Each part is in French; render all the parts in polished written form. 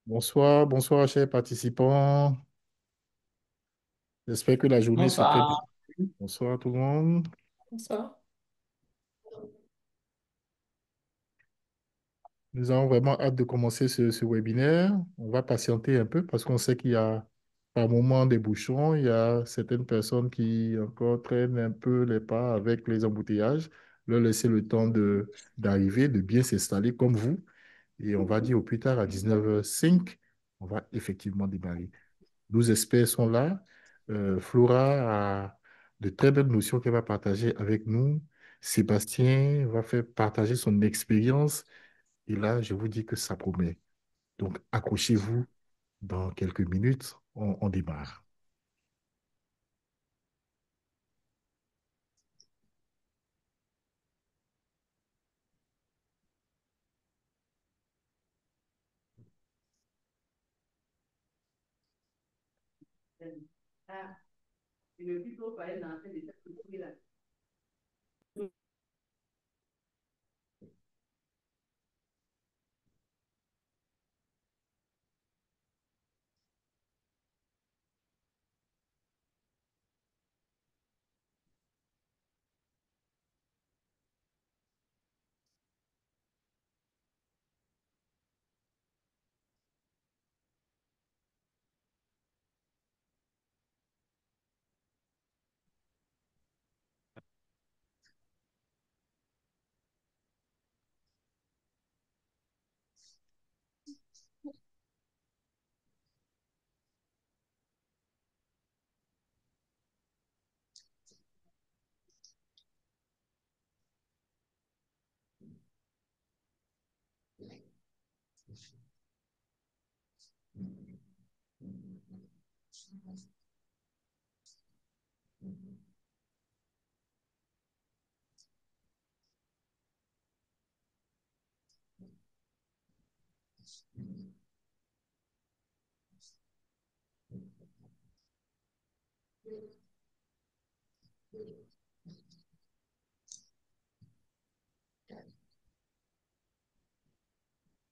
Bonsoir, bonsoir, chers participants. J'espère que la journée se très bien. Bonsoir. Bonsoir tout le monde. Bonsoir. Nous avons vraiment hâte de commencer ce webinaire. On va patienter un peu parce qu'on sait qu'il y a par moment des bouchons. Il y a certaines personnes qui encore traînent un peu les pas avec les embouteillages. Leur laisser le temps d'arriver, de bien s'installer comme vous. Et on va dire au plus tard à 19h05, on va effectivement démarrer. 12 experts sont là. Flora a de très belles notions qu'elle va partager avec nous. Sébastien va faire partager son expérience. Et là, je vous dis que ça promet. Donc, accrochez-vous. Dans quelques minutes, on démarre.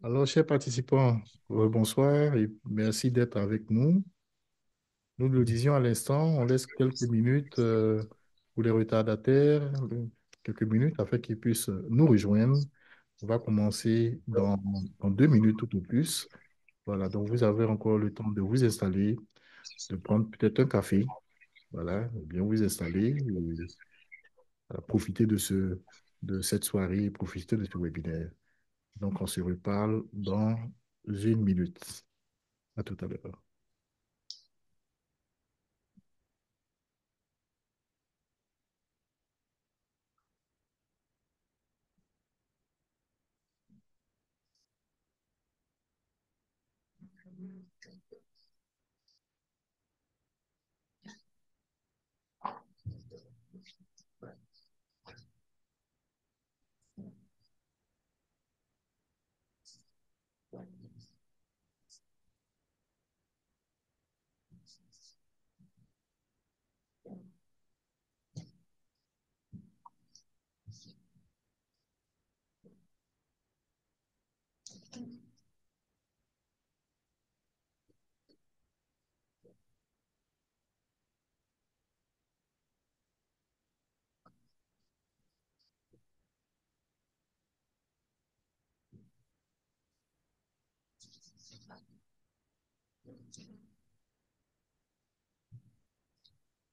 Alors, chers participants, bonsoir et merci d'être avec nous. Nous le disions à l'instant, on laisse quelques minutes pour les retardataires, quelques minutes afin qu'ils puissent nous rejoindre. On va commencer dans 2 minutes tout au plus. Voilà, donc vous avez encore le temps de vous installer, de prendre peut-être un café, voilà, de bien vous installer et profiter de cette soirée, profiter de ce webinaire. Donc, on se reparle dans 1 minute. À tout à l'heure.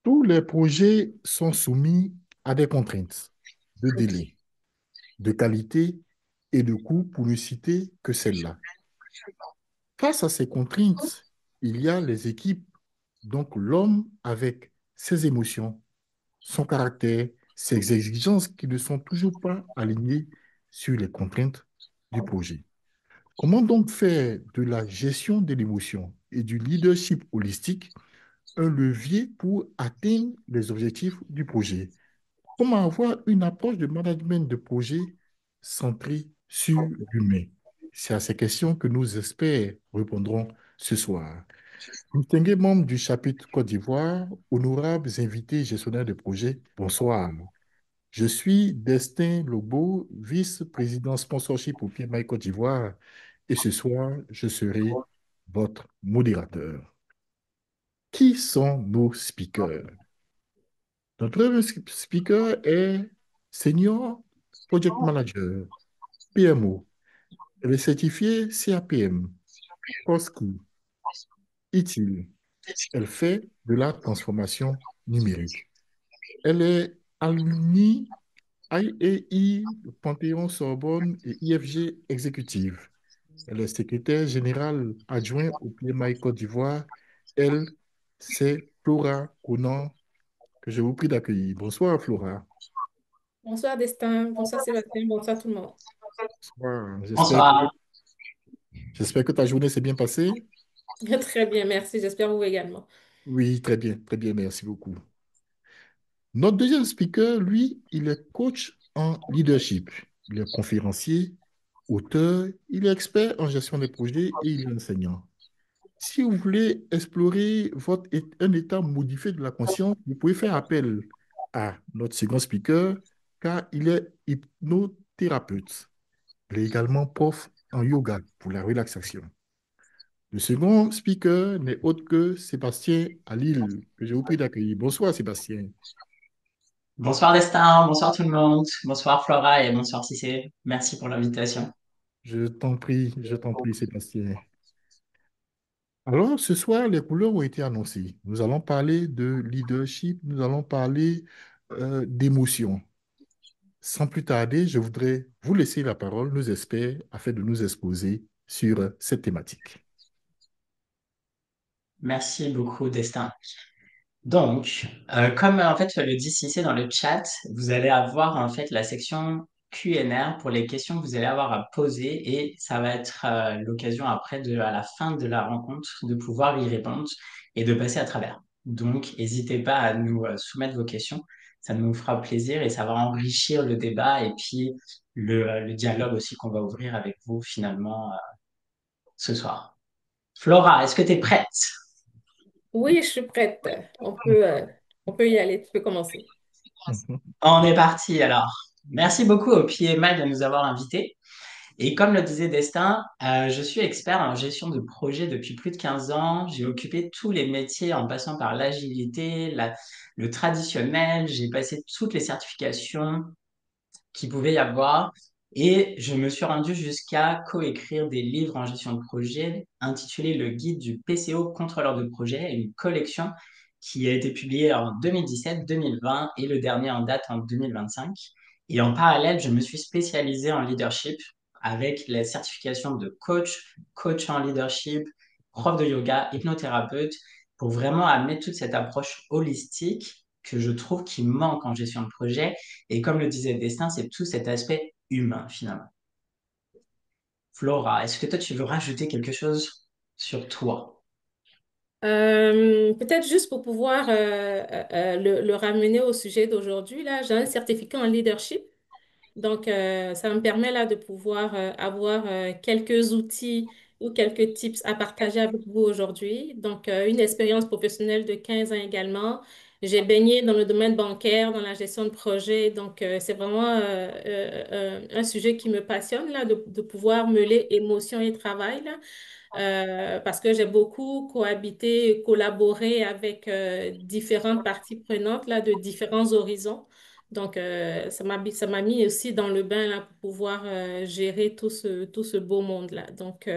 Tous les projets sont soumis à des contraintes de délai, de qualité et de coût, pour ne citer que celle-là. Face à ces contraintes, il y a les équipes, donc l'homme avec ses émotions, son caractère, ses exigences qui ne sont toujours pas alignées sur les contraintes du projet. Comment donc faire de la gestion de l'émotion et du leadership holistique un levier pour atteindre les objectifs du projet? Comment avoir une approche de management de projet centrée sur l'humain? C'est à ces questions que nos experts répondront ce soir. Distingués membres du chapitre Côte d'Ivoire, honorables invités gestionnaires de projet, bonsoir. Je suis Destin Lobo, vice-président sponsorship au PMI Côte d'Ivoire, et ce soir, je serai votre modérateur. Qui sont nos speakers? Notre premier speaker est Senior Project Manager, PMO. Elle est certifiée CAPM, POSCO, ITIL. Elle fait de la transformation numérique. Elle est alumni IAI, Panthéon-Sorbonne et IFG exécutive. Elle est secrétaire générale adjoint au PMI Côte d'Ivoire. Elle, c'est Flora Conan, que je vous prie d'accueillir. Bonsoir, Flora. Bonsoir Destin, bonsoir Sébastien, bonsoir tout le monde. Bonsoir. Bonsoir. J'espère que ta journée s'est bien passée. Très bien, merci, j'espère vous également. Oui, très bien, merci beaucoup. Notre deuxième speaker, lui, il est coach en leadership. Il est conférencier, auteur, il est expert en gestion des projets et il est enseignant. Si vous voulez explorer un état modifié de la conscience, vous pouvez faire appel à notre second speaker car il est hypnothérapeute. Il est également prof en yoga pour la relaxation. Le second speaker n'est autre que Sébastien Alil, que je vous prie d'accueillir. Bonsoir Sébastien. Bonsoir Destin, bonsoir tout le monde, bonsoir Flora et bonsoir Cissé. Merci pour l'invitation. Je t'en prie Sébastien. Alors, ce soir, les couleurs ont été annoncées. Nous allons parler de leadership, nous allons parler d'émotion. Sans plus tarder, je voudrais vous laisser la parole, nos experts, afin de nous exposer sur cette thématique. Merci beaucoup Destin. Donc, comme en fait le dit Cissé dans le chat, vous allez avoir en fait la section Q&R pour les questions que vous allez avoir à poser et ça va être l'occasion après à la fin de la rencontre de pouvoir y répondre et de passer à travers. Donc, n'hésitez pas à nous soumettre vos questions, ça nous fera plaisir et ça va enrichir le débat et puis le dialogue aussi qu'on va ouvrir avec vous finalement ce soir. Flora, est-ce que tu es prête? Oui, je suis prête. On peut y aller, tu peux commencer. On est parti alors. Merci beaucoup au PMI de nous avoir invités. Et comme le disait Destin, je suis expert en gestion de projet depuis plus de 15 ans. J'ai occupé tous les métiers en passant par l'agilité, le traditionnel. J'ai passé toutes les certifications qu'il pouvait y avoir. Et je me suis rendu jusqu'à coécrire des livres en gestion de projet intitulés Le guide du PCO contrôleur de projet, une collection qui a été publiée en 2017, 2020 et le dernier en date en 2025. Et en parallèle, je me suis spécialisé en leadership avec la certification de coach, coach en leadership, prof de yoga, hypnothérapeute, pour vraiment amener toute cette approche holistique que je trouve qui manque en gestion de projet et comme le disait Destin, c'est tout cet aspect humain finalement. Flora, est-ce que toi tu veux rajouter quelque chose sur toi? Peut-être juste pour pouvoir le ramener au sujet d'aujourd'hui, là, j'ai un certificat en leadership. Donc, ça me permet là de pouvoir avoir quelques outils ou quelques tips à partager avec vous aujourd'hui. Donc, une expérience professionnelle de 15 ans également. J'ai baigné dans le domaine bancaire, dans la gestion de projet. Donc, c'est vraiment un sujet qui me passionne là, de pouvoir mêler émotion et travail là. Parce que j'ai beaucoup cohabité, collaboré avec différentes parties prenantes là, de différents horizons. Donc, ça m'a mis aussi dans le bain là, pour pouvoir gérer tout ce beau monde-là. Donc,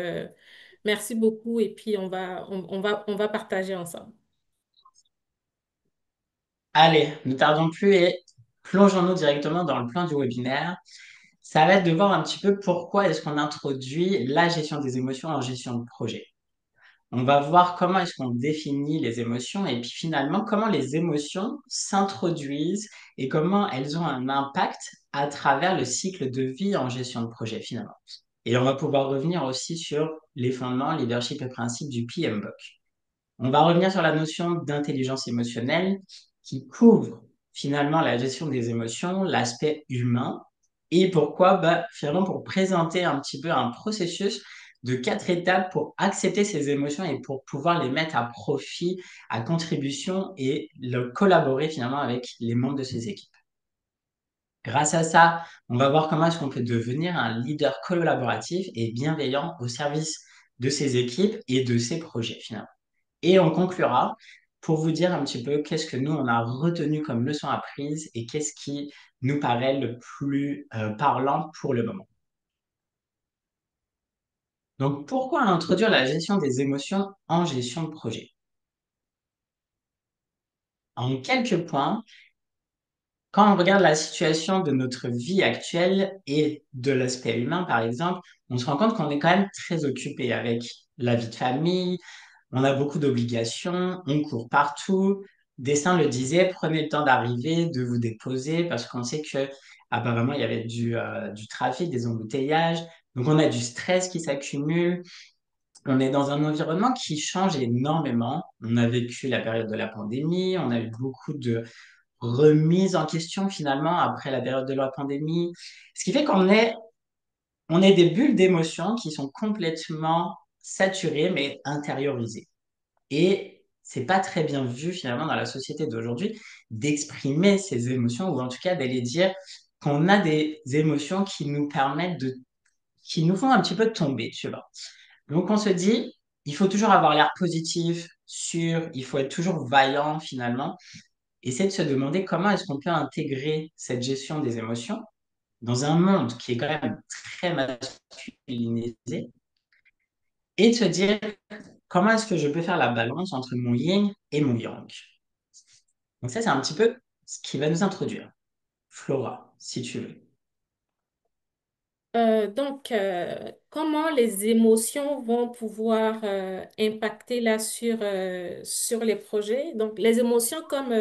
merci beaucoup et puis on va partager ensemble. Allez, ne tardons plus et plongeons-nous directement dans le plan du webinaire. Ça va être de voir un petit peu pourquoi est-ce qu'on introduit la gestion des émotions en gestion de projet. On va voir comment est-ce qu'on définit les émotions et puis finalement comment les émotions s'introduisent et comment elles ont un impact à travers le cycle de vie en gestion de projet finalement. Et on va pouvoir revenir aussi sur les fondements, leadership et principes du PMBOK. On va revenir sur la notion d'intelligence émotionnelle qui couvre finalement la gestion des émotions, l'aspect humain, et pourquoi finalement pour présenter un petit peu un processus de 4 étapes pour accepter ces émotions et pour pouvoir les mettre à profit, à contribution et collaborer finalement avec les membres de ces équipes. Grâce à ça, on va voir comment est-ce qu'on peut devenir un leader collaboratif et bienveillant au service de ses équipes et de ses projets finalement. Et on conclura pour vous dire un petit peu qu'est-ce que nous, on a retenu comme leçon apprise et qu'est-ce qui nous paraît le plus parlant pour le moment. Donc, pourquoi introduire la gestion des émotions en gestion de projet? En quelques points, quand on regarde la situation de notre vie actuelle et de l'aspect humain, par exemple, on se rend compte qu'on est quand même très occupé avec la vie de famille, on a beaucoup d'obligations, on court partout. Destin le disait, prenez le temps d'arriver, de vous déposer, parce qu'on sait que apparemment il y avait du trafic, des embouteillages. Donc on a du stress qui s'accumule. On est dans un environnement qui change énormément. On a vécu la période de la pandémie, on a eu beaucoup de remises en question finalement après la période de la pandémie. Ce qui fait on est des bulles d'émotions qui sont complètement saturées mais intériorisées. Et c'est pas très bien vu finalement dans la société d'aujourd'hui d'exprimer ces émotions ou en tout cas d'aller dire qu'on a des émotions qui nous permettent qui nous font un petit peu tomber, tu vois. Donc on se dit, il faut toujours avoir l'air positif, sûr, il faut être toujours vaillant finalement. Et c'est de se demander comment est-ce qu'on peut intégrer cette gestion des émotions dans un monde qui est quand même très masculinisé et de se dire comment est-ce que je peux faire la balance entre mon yin et mon yang. Donc ça, c'est un petit peu ce qui va nous introduire. Flora, si tu veux. Comment les émotions vont pouvoir impacter là sur les projets? Donc, les émotions, comme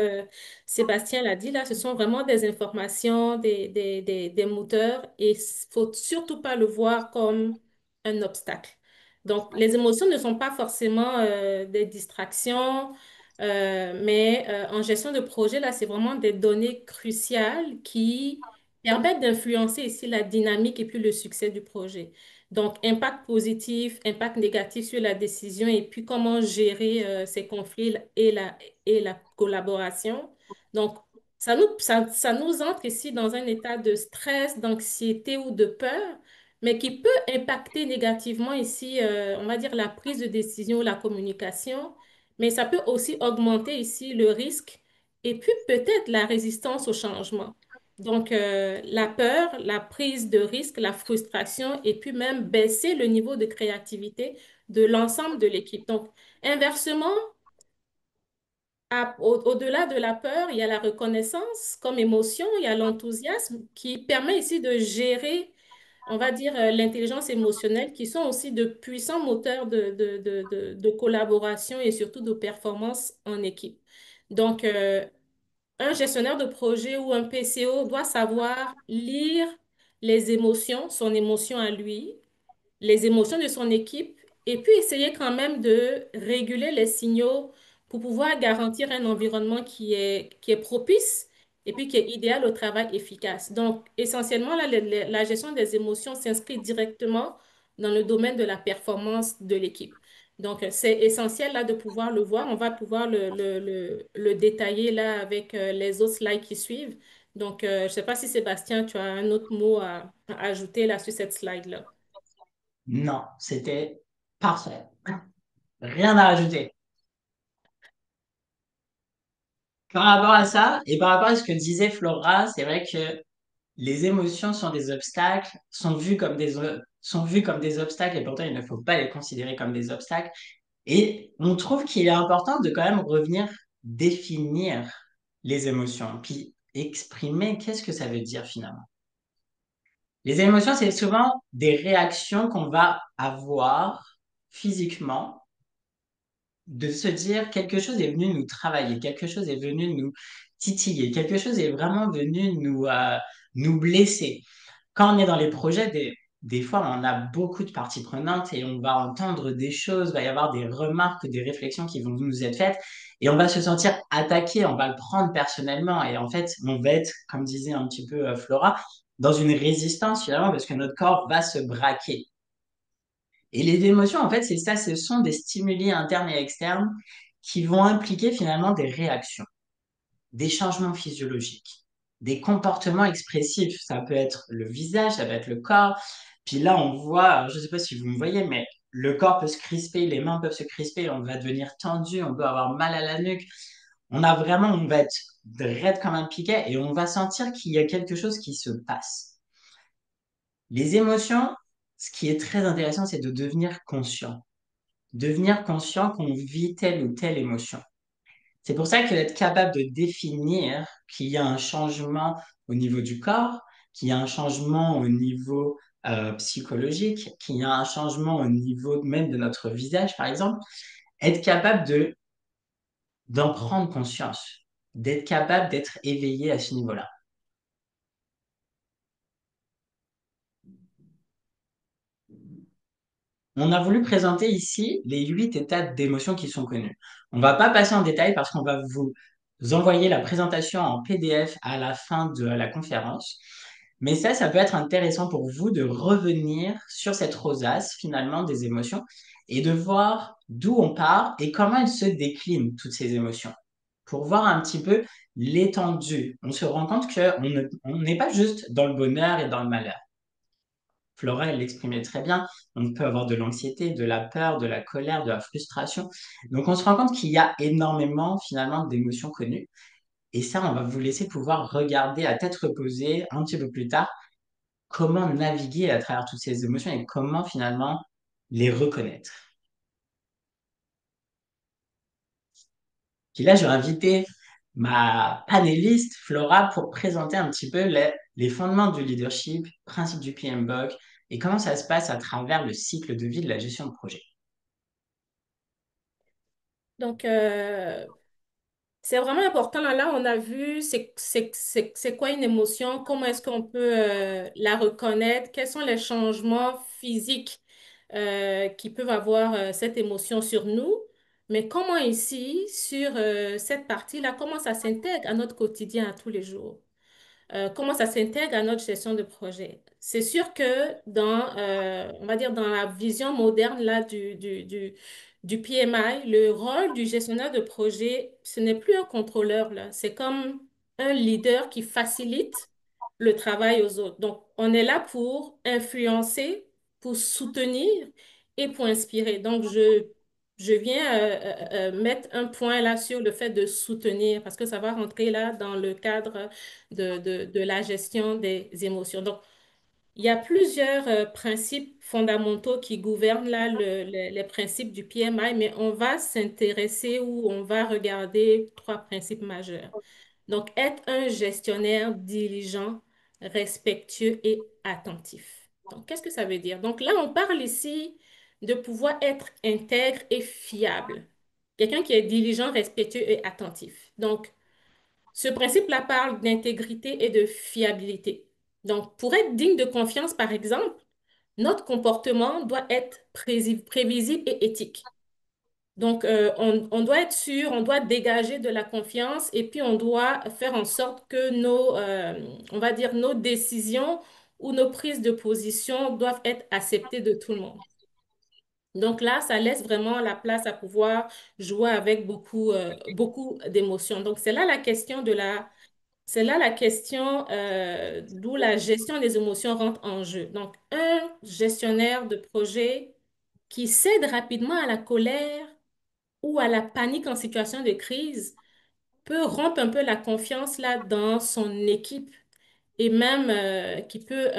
Sébastien l'a dit, là, ce sont vraiment des informations, des moteurs et il faut surtout pas le voir comme un obstacle. Donc, les émotions ne sont pas forcément des distractions, mais en gestion de projet, là, c'est vraiment des données cruciales qui permettent d'influencer ici la dynamique et puis le succès du projet. Donc, impact positif, impact négatif sur la décision et puis comment gérer ces conflits et la collaboration. Donc, ça nous entre ici dans un état de stress, d'anxiété ou de peur, mais qui peut impacter négativement ici, on va dire, la prise de décision ou la communication, mais ça peut aussi augmenter ici le risque et puis peut-être la résistance au changement. Donc, la peur, la prise de risque, la frustration et puis même baisser le niveau de créativité de l'ensemble de l'équipe. Donc, inversement, au-delà de la peur, il y a la reconnaissance comme émotion, il y a l'enthousiasme qui permet ici de gérer, on va dire, l'intelligence émotionnelle, qui sont aussi de puissants moteurs de collaboration et surtout de performance en équipe. Donc, un gestionnaire de projet ou un PCO doit savoir lire les émotions, son émotion à lui, les émotions de son équipe et puis essayer quand même de réguler les signaux pour pouvoir garantir un environnement qui est propice et puis qui est idéal au travail efficace. Donc, essentiellement, là, la gestion des émotions s'inscrit directement dans le domaine de la performance de l'équipe. Donc, c'est essentiel là de pouvoir le voir. On va pouvoir le détailler là avec les autres slides qui suivent. Donc, je ne sais pas si Sébastien, tu as un autre mot à ajouter là sur cette slide-là. Non, c'était parfait. Rien à ajouter. Par rapport à ça, et par rapport à ce que disait Flora, c'est vrai que les émotions sont des obstacles, sont vues comme des obstacles, et pourtant il ne faut pas les considérer comme des obstacles. Et on trouve qu'il est important de quand même revenir définir les émotions, puis exprimer qu'est-ce que ça veut dire finalement. Les émotions, c'est souvent des réactions qu'on va avoir physiquement, de se dire quelque chose est venu nous travailler, quelque chose est venu nous titiller, quelque chose est vraiment venu nous blesser. Quand on est dans les projets, des fois, on a beaucoup de parties prenantes et on va entendre des choses, va y avoir des remarques, des réflexions qui vont nous être faites et on va se sentir attaqué, on va le prendre personnellement et en fait, on va être, comme disait un petit peu Flora, dans une résistance finalement parce que notre corps va se braquer. Et les émotions, en fait, c'est ça, ce sont des stimuli internes et externes qui vont impliquer finalement des réactions, des changements physiologiques, des comportements expressifs. Ça peut être le visage, ça peut être le corps. Puis là, on voit, alors, je ne sais pas si vous me voyez, mais le corps peut se crisper, les mains peuvent se crisper, on va devenir tendu, on peut avoir mal à la nuque. On va être raide comme un piquet et on va sentir qu'il y a quelque chose qui se passe. Les émotions, ce qui est très intéressant, c'est de devenir conscient. Devenir conscient qu'on vit telle ou telle émotion. C'est pour ça que d'être capable de définir qu'il y a un changement au niveau du corps, qu'il y a un changement au niveau psychologique, qu'il y a un changement au niveau même de notre visage, par exemple, être capable d'en prendre conscience, d'être capable d'être éveillé à ce niveau-là. On a voulu présenter ici les 8 états d'émotion qui sont connus. On ne va pas passer en détail parce qu'on va vous envoyer la présentation en PDF à la fin de la conférence. Mais ça peut être intéressant pour vous de revenir sur cette rosace finalement des émotions et de voir d'où on part et comment elles se déclinent, toutes ces émotions, pour voir un petit peu l'étendue. On se rend compte on n'est pas juste dans le bonheur et dans le malheur. Flora, elle l'exprimait très bien. On peut avoir de l'anxiété, de la peur, de la colère, de la frustration. Donc, on se rend compte qu'il y a énormément, finalement, d'émotions connues. Et ça, on va vous laisser pouvoir regarder à tête reposée un petit peu plus tard comment naviguer à travers toutes ces émotions et comment, finalement, les reconnaître. Puis là, je vais inviter ma panéliste, Flora, pour présenter un petit peu les fondements du leadership, principe du PMBOK et comment ça se passe à travers le cycle de vie de la gestion de projet. Donc, c'est vraiment important. Là, on a vu c'est quoi une émotion, comment est-ce qu'on peut la reconnaître, quels sont les changements physiques qui peuvent avoir cette émotion sur nous. Mais comment ici, sur cette partie-là, comment ça s'intègre à notre quotidien, à tous les jours? Comment ça s'intègre à notre gestion de projet. C'est sûr que on va dire dans la vision moderne là, du PMI, le rôle du gestionnaire de projet, ce n'est plus un contrôleur, là. C'est comme un leader qui facilite le travail aux autres. Donc, on est là pour influencer, pour soutenir et pour inspirer. Donc, je viens mettre un point là sur le fait de soutenir parce que ça va rentrer là dans le cadre de la gestion des émotions. Donc, il y a plusieurs principes fondamentaux qui gouvernent là les principes du PMI, mais on va s'intéresser ou on va regarder 3 principes majeurs. Donc, être un gestionnaire diligent, respectueux et attentif. Donc, qu'est-ce que ça veut dire? Donc là, on parle ici de pouvoir être intègre et fiable. Quelqu'un qui est diligent, respectueux et attentif. Donc, ce principe-là parle d'intégrité et de fiabilité. Donc, pour être digne de confiance, par exemple, notre comportement doit être prévisible et éthique. Donc, on doit être sûr, on doit dégager de la confiance et puis on doit faire en sorte que on va dire, nos décisions ou nos prises de position doivent être acceptées de tout le monde. Donc là, ça laisse vraiment la place à pouvoir jouer avec beaucoup d'émotions. Donc, c'est là la question d'où la gestion des émotions rentre en jeu. Donc, un gestionnaire de projet qui cède rapidement à la colère ou à la panique en situation de crise peut rompre un peu la confiance là dans son équipe et même qui peut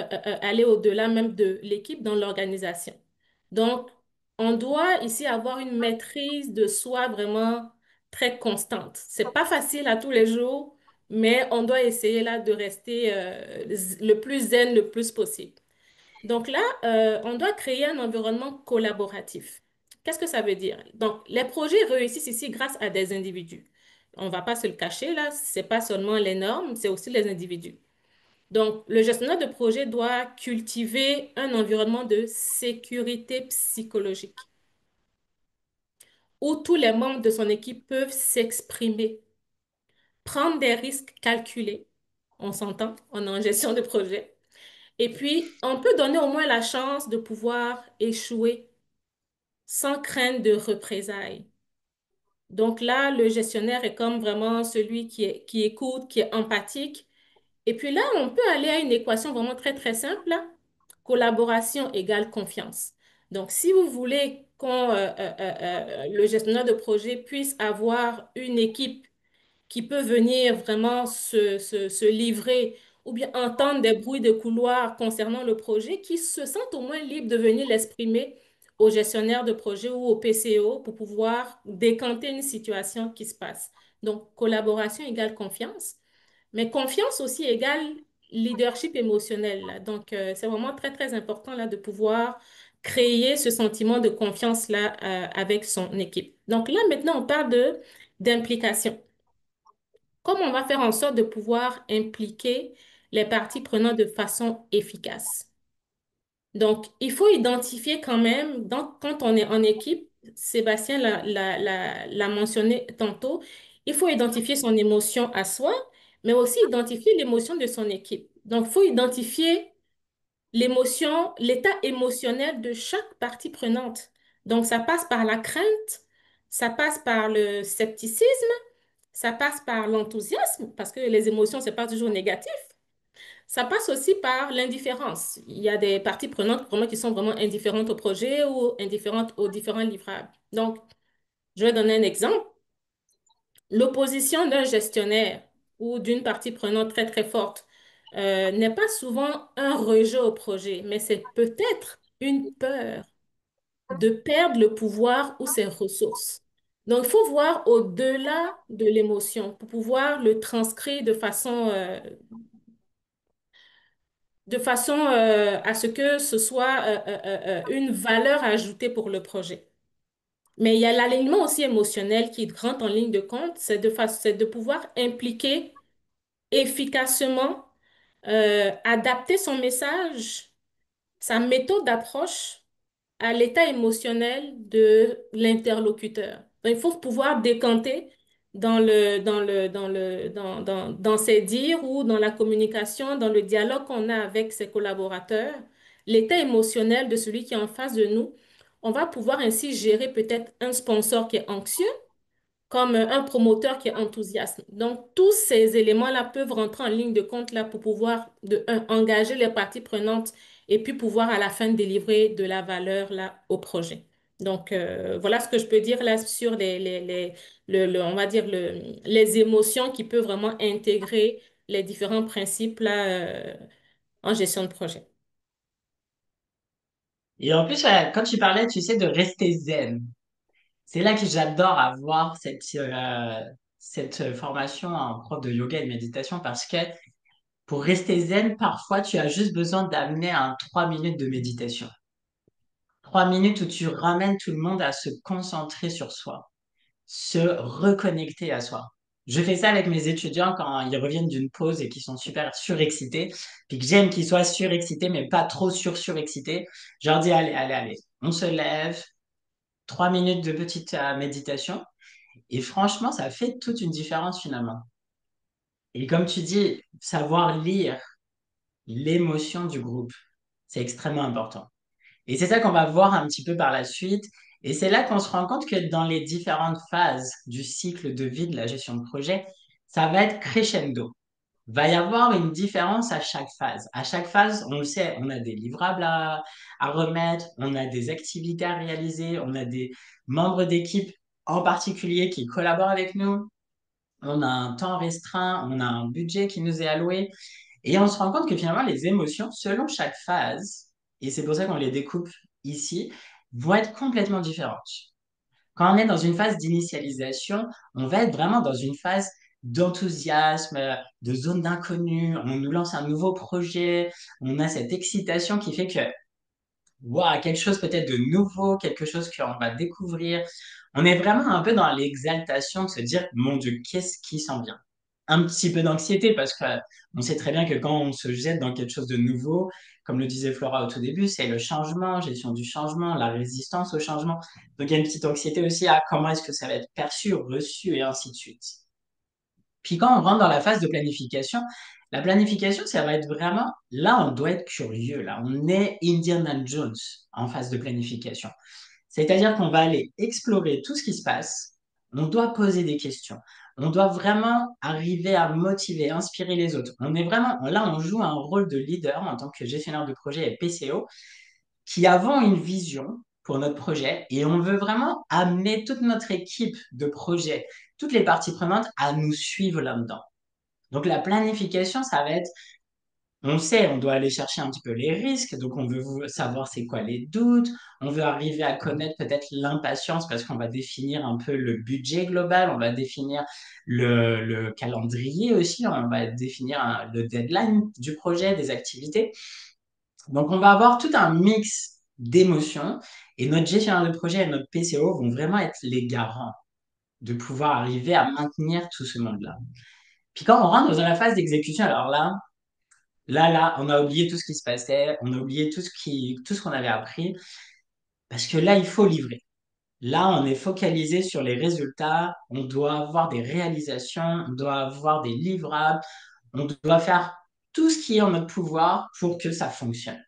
aller au-delà même de l'équipe dans l'organisation. Donc, on doit ici avoir une maîtrise de soi vraiment très constante. C'est pas facile à tous les jours, mais on doit essayer là de rester le plus zen le plus possible. Donc là, on doit créer un environnement collaboratif. Qu'est-ce que ça veut dire? Donc, les projets réussissent ici grâce à des individus. On ne va pas se le cacher, là, ce n'est pas seulement les normes, c'est aussi les individus. Donc, le gestionnaire de projet doit cultiver un environnement de sécurité psychologique où tous les membres de son équipe peuvent s'exprimer, prendre des risques calculés. On s'entend, on est en gestion de projet. Et puis, on peut donner au moins la chance de pouvoir échouer sans crainte de représailles. Donc là, le gestionnaire est comme vraiment celui qui écoute, qui est empathique. Et puis là, on peut aller à une équation vraiment très, très simple, là. Collaboration égale confiance. Donc, si vous voulez le gestionnaire de projet puisse avoir une équipe qui peut venir vraiment se livrer ou bien entendre des bruits de couloir concernant le projet, qui se sentent au moins libres de venir l'exprimer au gestionnaire de projet ou au PCO pour pouvoir décanter une situation qui se passe. Donc, collaboration égale confiance, mais confiance aussi égale leadership émotionnel, là. Donc, c'est vraiment très, très important là, de pouvoir créer ce sentiment de confiance-là avec son équipe. Donc là, maintenant, on parle d'implication. Comment on va faire en sorte de pouvoir impliquer les parties prenantes de façon efficace? Donc, il faut identifier quand même, quand on est en équipe, Sébastien l'a mentionné tantôt, il faut identifier son émotion à soi, mais aussi identifier l'émotion de son équipe. Donc, il faut identifier l'émotion, l'état émotionnel de chaque partie prenante. Donc, ça passe par la crainte, ça passe par le scepticisme, ça passe par l'enthousiasme, parce que les émotions, c'est pas toujours négatif. Ça passe aussi par l'indifférence. Il y a des parties prenantes vraiment qui sont vraiment indifférentes au projet ou indifférentes aux différents livrables. Donc, je vais donner un exemple. L'opposition d'un gestionnaire ou d'une partie prenante très, très forte n'est pas souvent un rejet au projet, mais c'est peut-être une peur de perdre le pouvoir ou ses ressources. Donc, il faut voir au-delà de l'émotion pour pouvoir le transcrire de façon à ce que ce soit une valeur ajoutée pour le projet. Mais il y a l'alignement aussi émotionnel qui rentre en ligne de compte, c'est de pouvoir impliquer efficacement, adapter son message, sa méthode d'approche à l'état émotionnel de l'interlocuteur. Donc, il faut pouvoir décanter dans ses dires ou dans la communication, dans le dialogue qu'on a avec ses collaborateurs, l'état émotionnel de celui qui est en face de nous. On va pouvoir ainsi gérer peut-être un sponsor qui est anxieux comme un promoteur qui est enthousiaste. Donc, tous ces éléments-là peuvent rentrer en ligne de compte là pour pouvoir engager les parties prenantes et puis pouvoir à la fin délivrer de la valeur là au projet. Donc, voilà ce que je peux dire là sur on va dire les émotions qui peuvent vraiment intégrer les différents principes là, en gestion de projet. Et en plus, quand tu parlais, tu sais, de rester zen, c'est là que j'adore avoir cette formation en prof de yoga et de méditation parce que pour rester zen, parfois, tu as juste besoin d'amener un 3 minutes de méditation. 3 minutes où tu ramènes tout le monde à se concentrer sur soi, se reconnecter à soi. Je fais ça avec mes étudiants quand ils reviennent d'une pause et qu'ils sont super surexcités, puis que j'aime qu'ils soient surexcités, mais pas trop surexcités. Je leur dis, allez, allez, allez, on se lève, 3 minutes de petite méditation. Et franchement, ça fait toute une différence finalement. Et comme tu dis, savoir lire l'émotion du groupe, c'est extrêmement important. Et c'est ça qu'on va voir un petit peu par la suite. Et c'est là qu'on se rend compte que dans les différentes phases du cycle de vie de la gestion de projet, ça va être crescendo. Va y avoir une différence à chaque phase. À chaque phase, on le sait, on a des livrables à remettre, on a des activités à réaliser, on a des membres d'équipe en particulier qui collaborent avec nous, on a un temps restreint, on a un budget qui nous est alloué. Et on se rend compte que finalement, les émotions, selon chaque phase, et c'est pour ça qu'on les découpe ici, vont être complètement différentes. Quand on est dans une phase d'initialisation, on va être vraiment dans une phase d'enthousiasme, de zone d'inconnu. On nous lance un nouveau projet, on a cette excitation qui fait que, waouh, quelque chose peut-être de nouveau, quelque chose qu'on va découvrir. On est vraiment un peu dans l'exaltation de se dire, mon Dieu, qu'est-ce qui s'en vient? Un petit peu d'anxiété parce que on sait très bien que quand on se jette dans quelque chose de nouveau, comme le disait Flora au tout début, c'est le changement, gestion du changement, la résistance au changement. Donc il y a une petite anxiété aussi à comment est-ce que ça va être perçu, reçu et ainsi de suite. Puis quand on rentre dans la phase de planification, la planification, ça va être vraiment, là on doit être curieux, là on est Indiana Jones en phase de planification. C'est-à-dire qu'on va aller explorer tout ce qui se passe, on doit poser des questions, on doit vraiment arriver à motiver, inspirer les autres. On est vraiment, là, on joue un rôle de leader en tant que gestionnaire de projet et PCO qui avons une vision pour notre projet et on veut vraiment amener toute notre équipe de projet, toutes les parties prenantes à nous suivre là-dedans. Donc la planification, ça va être, on sait, on doit aller chercher un petit peu les risques, donc on veut savoir c'est quoi les doutes, on veut arriver à connaître peut-être l'impatience parce qu'on va définir un peu le budget global, on va définir le calendrier aussi, on va définir le deadline du projet, des activités. Donc on va avoir tout un mix d'émotions et notre gestionnaire de projet et notre PCO vont vraiment être les garants de pouvoir arriver à maintenir tout ce monde-là. Puis quand on rentre dans la phase d'exécution, alors là, on a oublié tout ce qui se passait, on a oublié tout ce qu'on avait appris, parce que là, il faut livrer. Là, on est focalisé sur les résultats, on doit avoir des réalisations, on doit avoir des livrables, on doit faire tout ce qui est en notre pouvoir pour que ça fonctionne.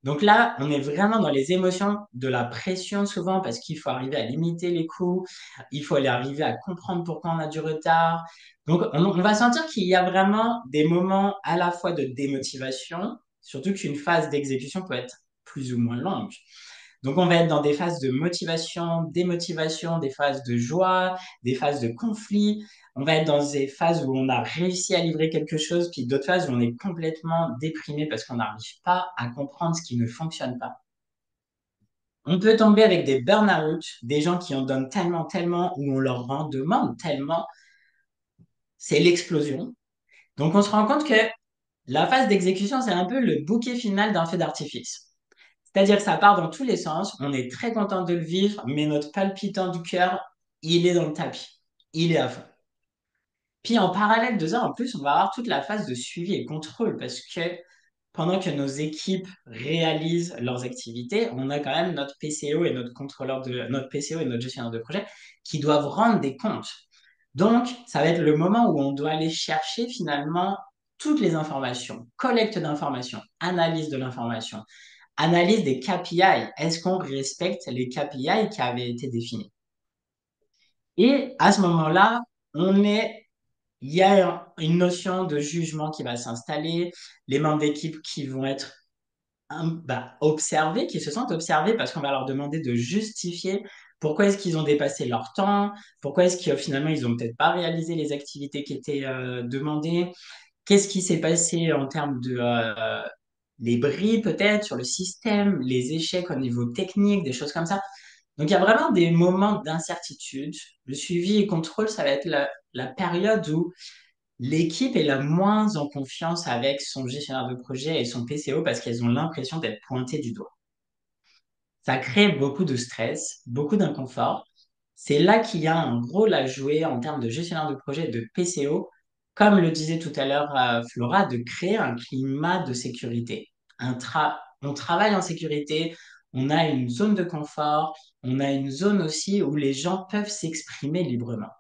Donc là, on est vraiment dans les émotions de la pression souvent parce qu'il faut arriver à limiter les coûts, il faut aller arriver à comprendre pourquoi on a du retard. Donc on va sentir qu'il y a vraiment des moments à la fois de démotivation, surtout qu'une phase d'exécution peut être plus ou moins longue. Donc on va être dans des phases de motivation, démotivation, des phases de joie, des phases de conflit. On va être dans des phases où on a réussi à livrer quelque chose, puis d'autres phases où on est complètement déprimé parce qu'on n'arrive pas à comprendre ce qui ne fonctionne pas. On peut tomber avec des burn-out, des gens qui en donnent tellement, tellement, où on leur en demande tellement, c'est l'explosion. Donc on se rend compte que la phase d'exécution, c'est un peu le bouquet final d'un feu d'artifice. C'est-à-dire que ça part dans tous les sens, on est très content de le vivre, mais notre palpitant du cœur, il est dans le tapis, il est à fond. Puis en parallèle de ça, en plus, on va avoir toute la phase de suivi et contrôle parce que pendant que nos équipes réalisent leurs activités, on a quand même notre PCO et notre contrôleur de notre PCO et notre gestionnaire de projet qui doivent rendre des comptes. Donc, ça va être le moment où on doit aller chercher finalement toutes les informations, collecte d'informations, analyse de l'information, analyse des KPI. Est-ce qu'on respecte les KPI qui avaient été définis? Et à ce moment-là, il y a une notion de jugement qui va s'installer, les membres d'équipe qui vont être observés, qui se sentent observés parce qu'on va leur demander de justifier pourquoi est-ce qu'ils ont dépassé leur temps, pourquoi est-ce que finalement ils ont peut-être pas réalisé les activités qui étaient demandées, qu'est-ce qui s'est passé en termes de les bris peut-être sur le système, les échecs au niveau technique, des choses comme ça. Donc il y a vraiment des moments d'incertitude. Le suivi et contrôle, ça va être la période où l'équipe est la moins en confiance avec son gestionnaire de projet et son PCO parce qu'elles ont l'impression d'être pointées du doigt. Ça crée beaucoup de stress, beaucoup d'inconfort. C'est là qu'il y a un rôle à jouer en termes de gestionnaire de projet et de PCO, comme le disait tout à l'heure Flora, de créer un climat de sécurité. On travaille en sécurité, on a une zone de confort, on a une zone aussi où les gens peuvent s'exprimer librement.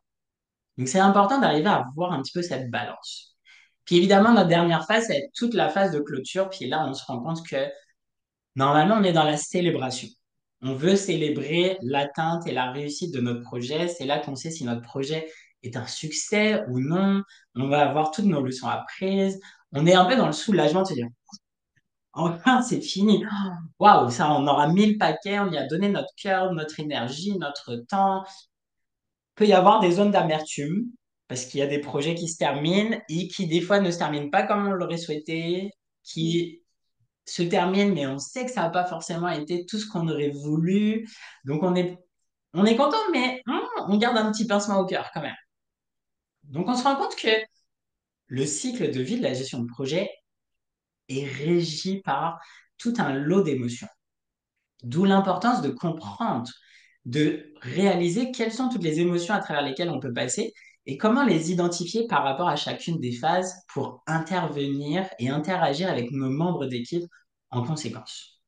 Donc c'est important d'arriver à voir un petit peu cette balance. Puis évidemment, notre dernière phase, c'est toute la phase de clôture. Puis là, on se rend compte que normalement, on est dans la célébration. On veut célébrer l'atteinte et la réussite de notre projet. C'est là qu'on sait si notre projet est un succès ou non. On va avoir toutes nos leçons apprises. On est un peu dans le soulagement de se dire, enfin, c'est fini. Waouh, ça, on aura mis le paquet, on y a donné notre cœur, notre énergie, notre temps. Il peut y avoir des zones d'amertume parce qu'il y a des projets qui se terminent et qui, des fois, ne se terminent pas comme on l'aurait souhaité, qui se termine, mais on sait que ça n'a pas forcément été tout ce qu'on aurait voulu. Donc on est content, mais on garde un petit pincement au cœur quand même. Donc on se rend compte que le cycle de vie de la gestion de projet est régi par tout un lot d'émotions. D'où l'importance de comprendre, de réaliser quelles sont toutes les émotions à travers lesquelles on peut passer et comment les identifier par rapport à chacune des phases pour intervenir et interagir avec nos membres d'équipe en conséquence.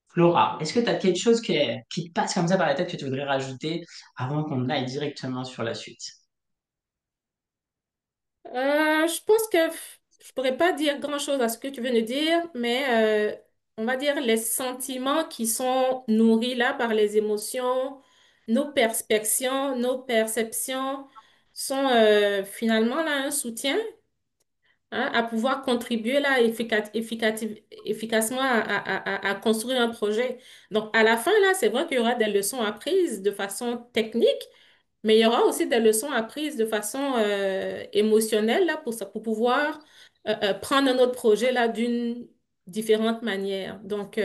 Flora, est-ce que tu as quelque chose qui te passe comme ça par la tête que tu voudrais rajouter avant qu'on aille directement sur la suite? Je pense que je pourrais pas dire grand-chose à ce que tu viens de dire, mais on va dire les sentiments qui sont nourris là par les émotions, nos perceptions sont finalement là un soutien. hein, à pouvoir contribuer là efficacement à construire un projet. Donc, à la fin, là, c'est vrai qu'il y aura des leçons apprises de façon technique, mais il y aura aussi des leçons apprises de façon émotionnelle là, pour pouvoir prendre un autre projet là d'une différente manière. Donc,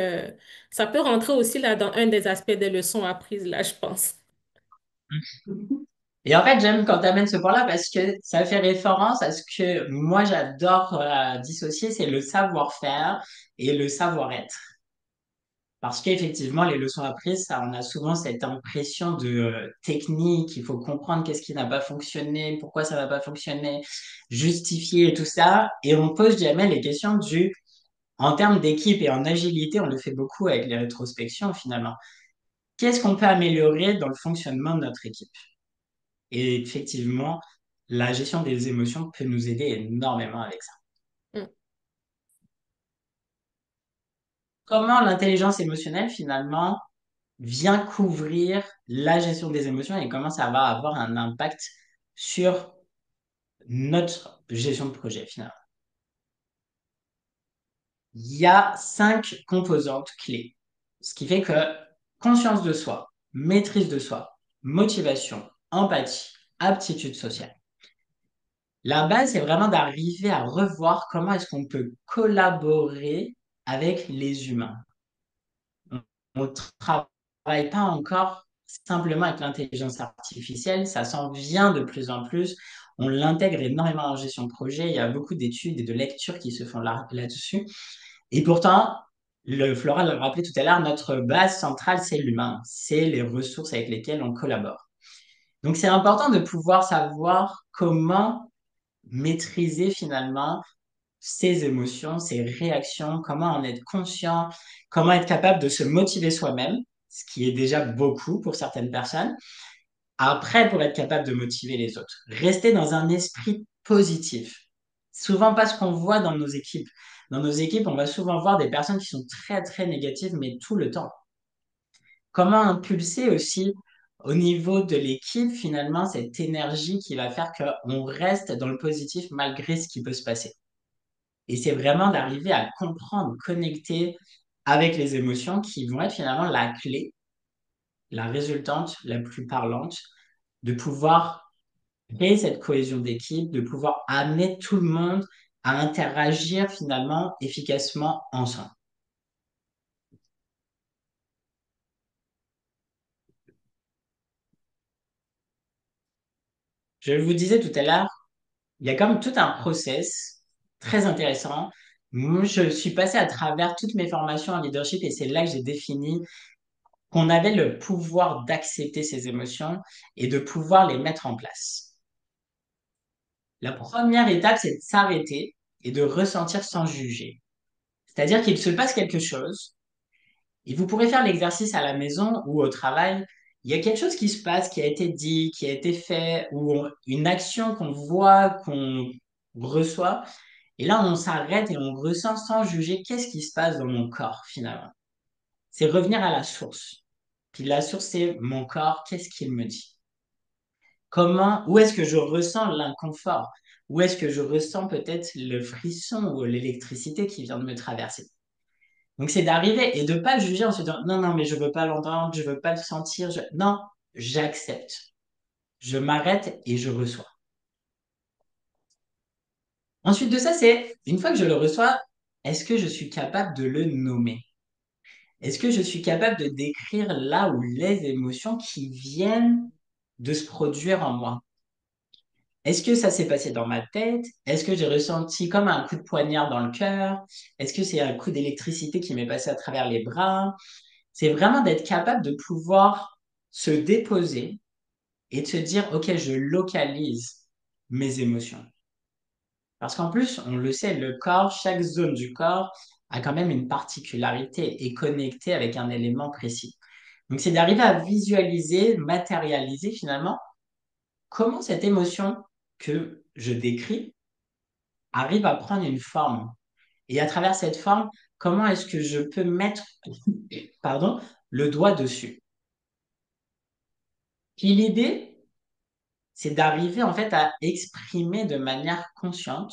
ça peut rentrer aussi là dans un des aspects des leçons apprises là, je pense. Et en fait, j'aime quand tu amènes ce point-là parce que ça fait référence à ce que moi j'adore dissocier, c'est le savoir-faire et le savoir-être. Parce qu'effectivement, les leçons apprises, ça, on a souvent cette impression de technique, il faut comprendre qu'est-ce qui n'a pas fonctionné, pourquoi ça n'a pas fonctionné, justifier et tout ça. Et on pose jamais les questions en termes d'équipe et en agilité, on le fait beaucoup avec les rétrospections finalement. Qu'est-ce qu'on peut améliorer dans le fonctionnement de notre équipe? Et effectivement, la gestion des émotions peut nous aider énormément avec ça. Mm. Comment l'intelligence émotionnelle finalement vient couvrir la gestion des émotions et comment ça va avoir un impact sur notre gestion de projet finalement. Il y a 5 composantes clés, ce qui fait que conscience de soi, maîtrise de soi, motivation, empathie, aptitude sociale. La base, c'est vraiment d'arriver à revoir comment est-ce qu'on peut collaborer avec les humains. On ne travaille pas encore simplement avec l'intelligence artificielle, ça s'en vient de plus en plus. On l'intègre énormément en gestion de projet. Il y a beaucoup d'études et de lectures qui se font là-dessus. Et pourtant, Flora l'a rappelé tout à l'heure, notre base centrale, c'est l'humain. C'est les ressources avec lesquelles on collabore. Donc, c'est important de pouvoir savoir comment maîtriser finalement ses émotions, ses réactions, comment en être conscient, comment être capable de se motiver soi-même, ce qui est déjà beaucoup pour certaines personnes. Après, pour être capable de motiver les autres, rester dans un esprit positif. Souvent pas ce qu'on voit dans nos équipes. Dans nos équipes, on va souvent voir des personnes qui sont très, très négatives, mais tout le temps. Comment impulser aussi au niveau de l'équipe, finalement, cette énergie qui va faire qu'on reste dans le positif malgré ce qui peut se passer. Et c'est vraiment d'arriver à comprendre, connecter avec les émotions qui vont être finalement la clé, la résultante la plus parlante, de pouvoir créer cette cohésion d'équipe, de pouvoir amener tout le monde à interagir finalement efficacement ensemble. Je vous disais tout à l'heure, il y a comme tout un process très intéressant. Moi, je suis passé à travers toutes mes formations en leadership et c'est là que j'ai défini qu'on avait le pouvoir d'accepter ces émotions et de pouvoir les mettre en place. La première étape, c'est de s'arrêter et de ressentir sans juger. C'est-à-dire qu'il se passe quelque chose et vous pourrez faire l'exercice à la maison ou au travail. Il y a quelque chose qui se passe, qui a été dit, qui a été fait, ou une action qu'on voit, qu'on reçoit. Et là, on s'arrête et on ressent sans juger qu'est-ce qui se passe dans mon corps finalement. C'est revenir à la source. Puis la source, c'est mon corps, qu'est-ce qu'il me dit? Où est-ce que je ressens l'inconfort? Où est-ce que je ressens peut-être le frisson ou l'électricité qui vient de me traverser? Donc, c'est d'arriver et de pas juger en se disant, non, non, mais je veux pas l'entendre, je veux pas le sentir. Non, j'accepte. Je m'arrête et je reçois. Ensuite de ça, c'est, une fois que je le reçois, est-ce que je suis capable de le nommer? Est-ce que je suis capable de décrire là où les émotions qui viennent de se produire en moi? Est-ce que ça s'est passé dans ma tête? Est-ce que j'ai ressenti comme un coup de poignard dans le cœur? Est-ce que c'est un coup d'électricité qui m'est passé à travers les bras? C'est vraiment d'être capable de pouvoir se déposer et de se dire, OK, je localise mes émotions. Parce qu'en plus, on le sait, le corps, chaque zone du corps a quand même une particularité et connectée avec un élément précis. Donc, c'est d'arriver à visualiser, matérialiser finalement comment cette émotion que je décris arrive à prendre une forme. Et à travers cette forme, comment est-ce que je peux mettre, pardon, le doigt dessus? Puis l'idée, c'est d'arriver en fait à exprimer de manière consciente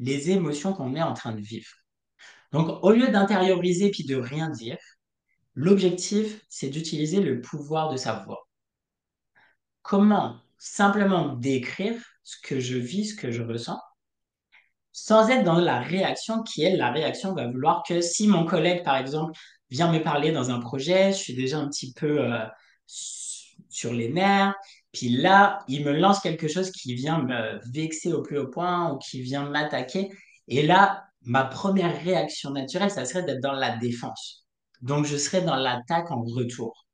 les émotions qu'on est en train de vivre. Donc, au lieu d'intérioriser puis de rien dire, l'objectif, c'est d'utiliser le pouvoir de sa voix. Comment simplement décrire ce que je vis, ce que je ressens, sans être dans la réaction qui, elle, la réaction va vouloir que si mon collègue, par exemple, vient me parler dans un projet, je suis déjà un petit peu sur les nerfs, puis là, il me lance quelque chose qui vient me vexer au plus haut point ou qui vient m'attaquer, et là, ma première réaction naturelle, ça serait d'être dans la défense. Donc, je serais dans l'attaque en retour.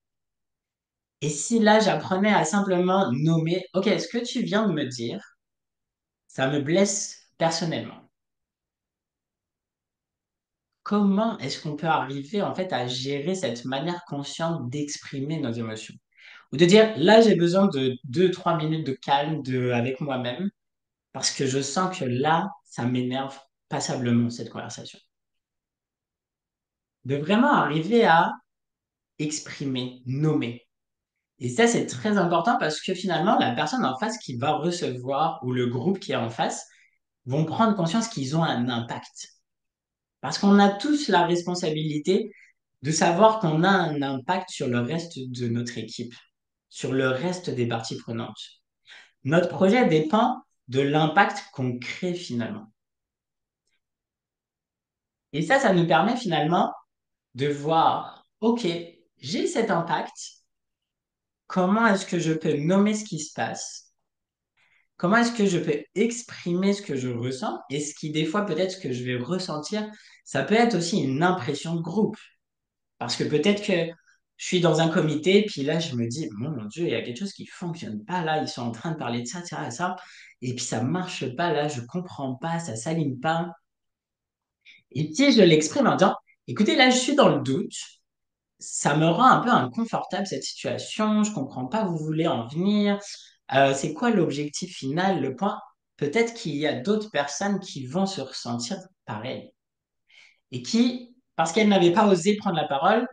Et si là, j'apprenais à simplement nommer, OK, ce que tu viens de me dire, ça me blesse personnellement. Comment est-ce qu'on peut arriver en fait à gérer cette manière consciente d'exprimer nos émotions? Ou de dire, là, j'ai besoin de 2, 3 minutes de calme avec moi-même parce que je sens que là, ça m'énerve passablement cette conversation. De vraiment arriver à exprimer, nommer. Et ça, c'est très important parce que finalement, la personne en face qui va recevoir ou le groupe qui est en face vont prendre conscience qu'ils ont un impact. Parce qu'on a tous la responsabilité de savoir qu'on a un impact sur le reste de notre équipe, sur le reste des parties prenantes. Notre projet dépend de l'impact qu'on crée finalement. Et ça nous permet finalement de voir, OK, j'ai cet impact, comment est-ce que je peux nommer ce qui se passe? Comment est-ce que je peux exprimer ce que je ressens? Et ce qui, des fois, peut-être ce que je vais ressentir, ça peut être aussi une impression de groupe. Parce que peut-être que je suis dans un comité, puis là, je me dis, mon Dieu, il y a quelque chose qui fonctionne pas là, ils sont en train de parler de ça, ça, ça, et puis ça marche pas là, je comprends pas, ça s'aligne pas. Et puis je l'exprime en disant, écoutez, là, je suis dans le doute, ça me rend un peu inconfortable cette situation, je comprends pas où vous voulez en venir, c'est quoi l'objectif final, le point? Peut-être qu'il y a d'autres personnes qui vont se ressentir pareil et qui, parce qu'elles n'avaient pas osé prendre la parole,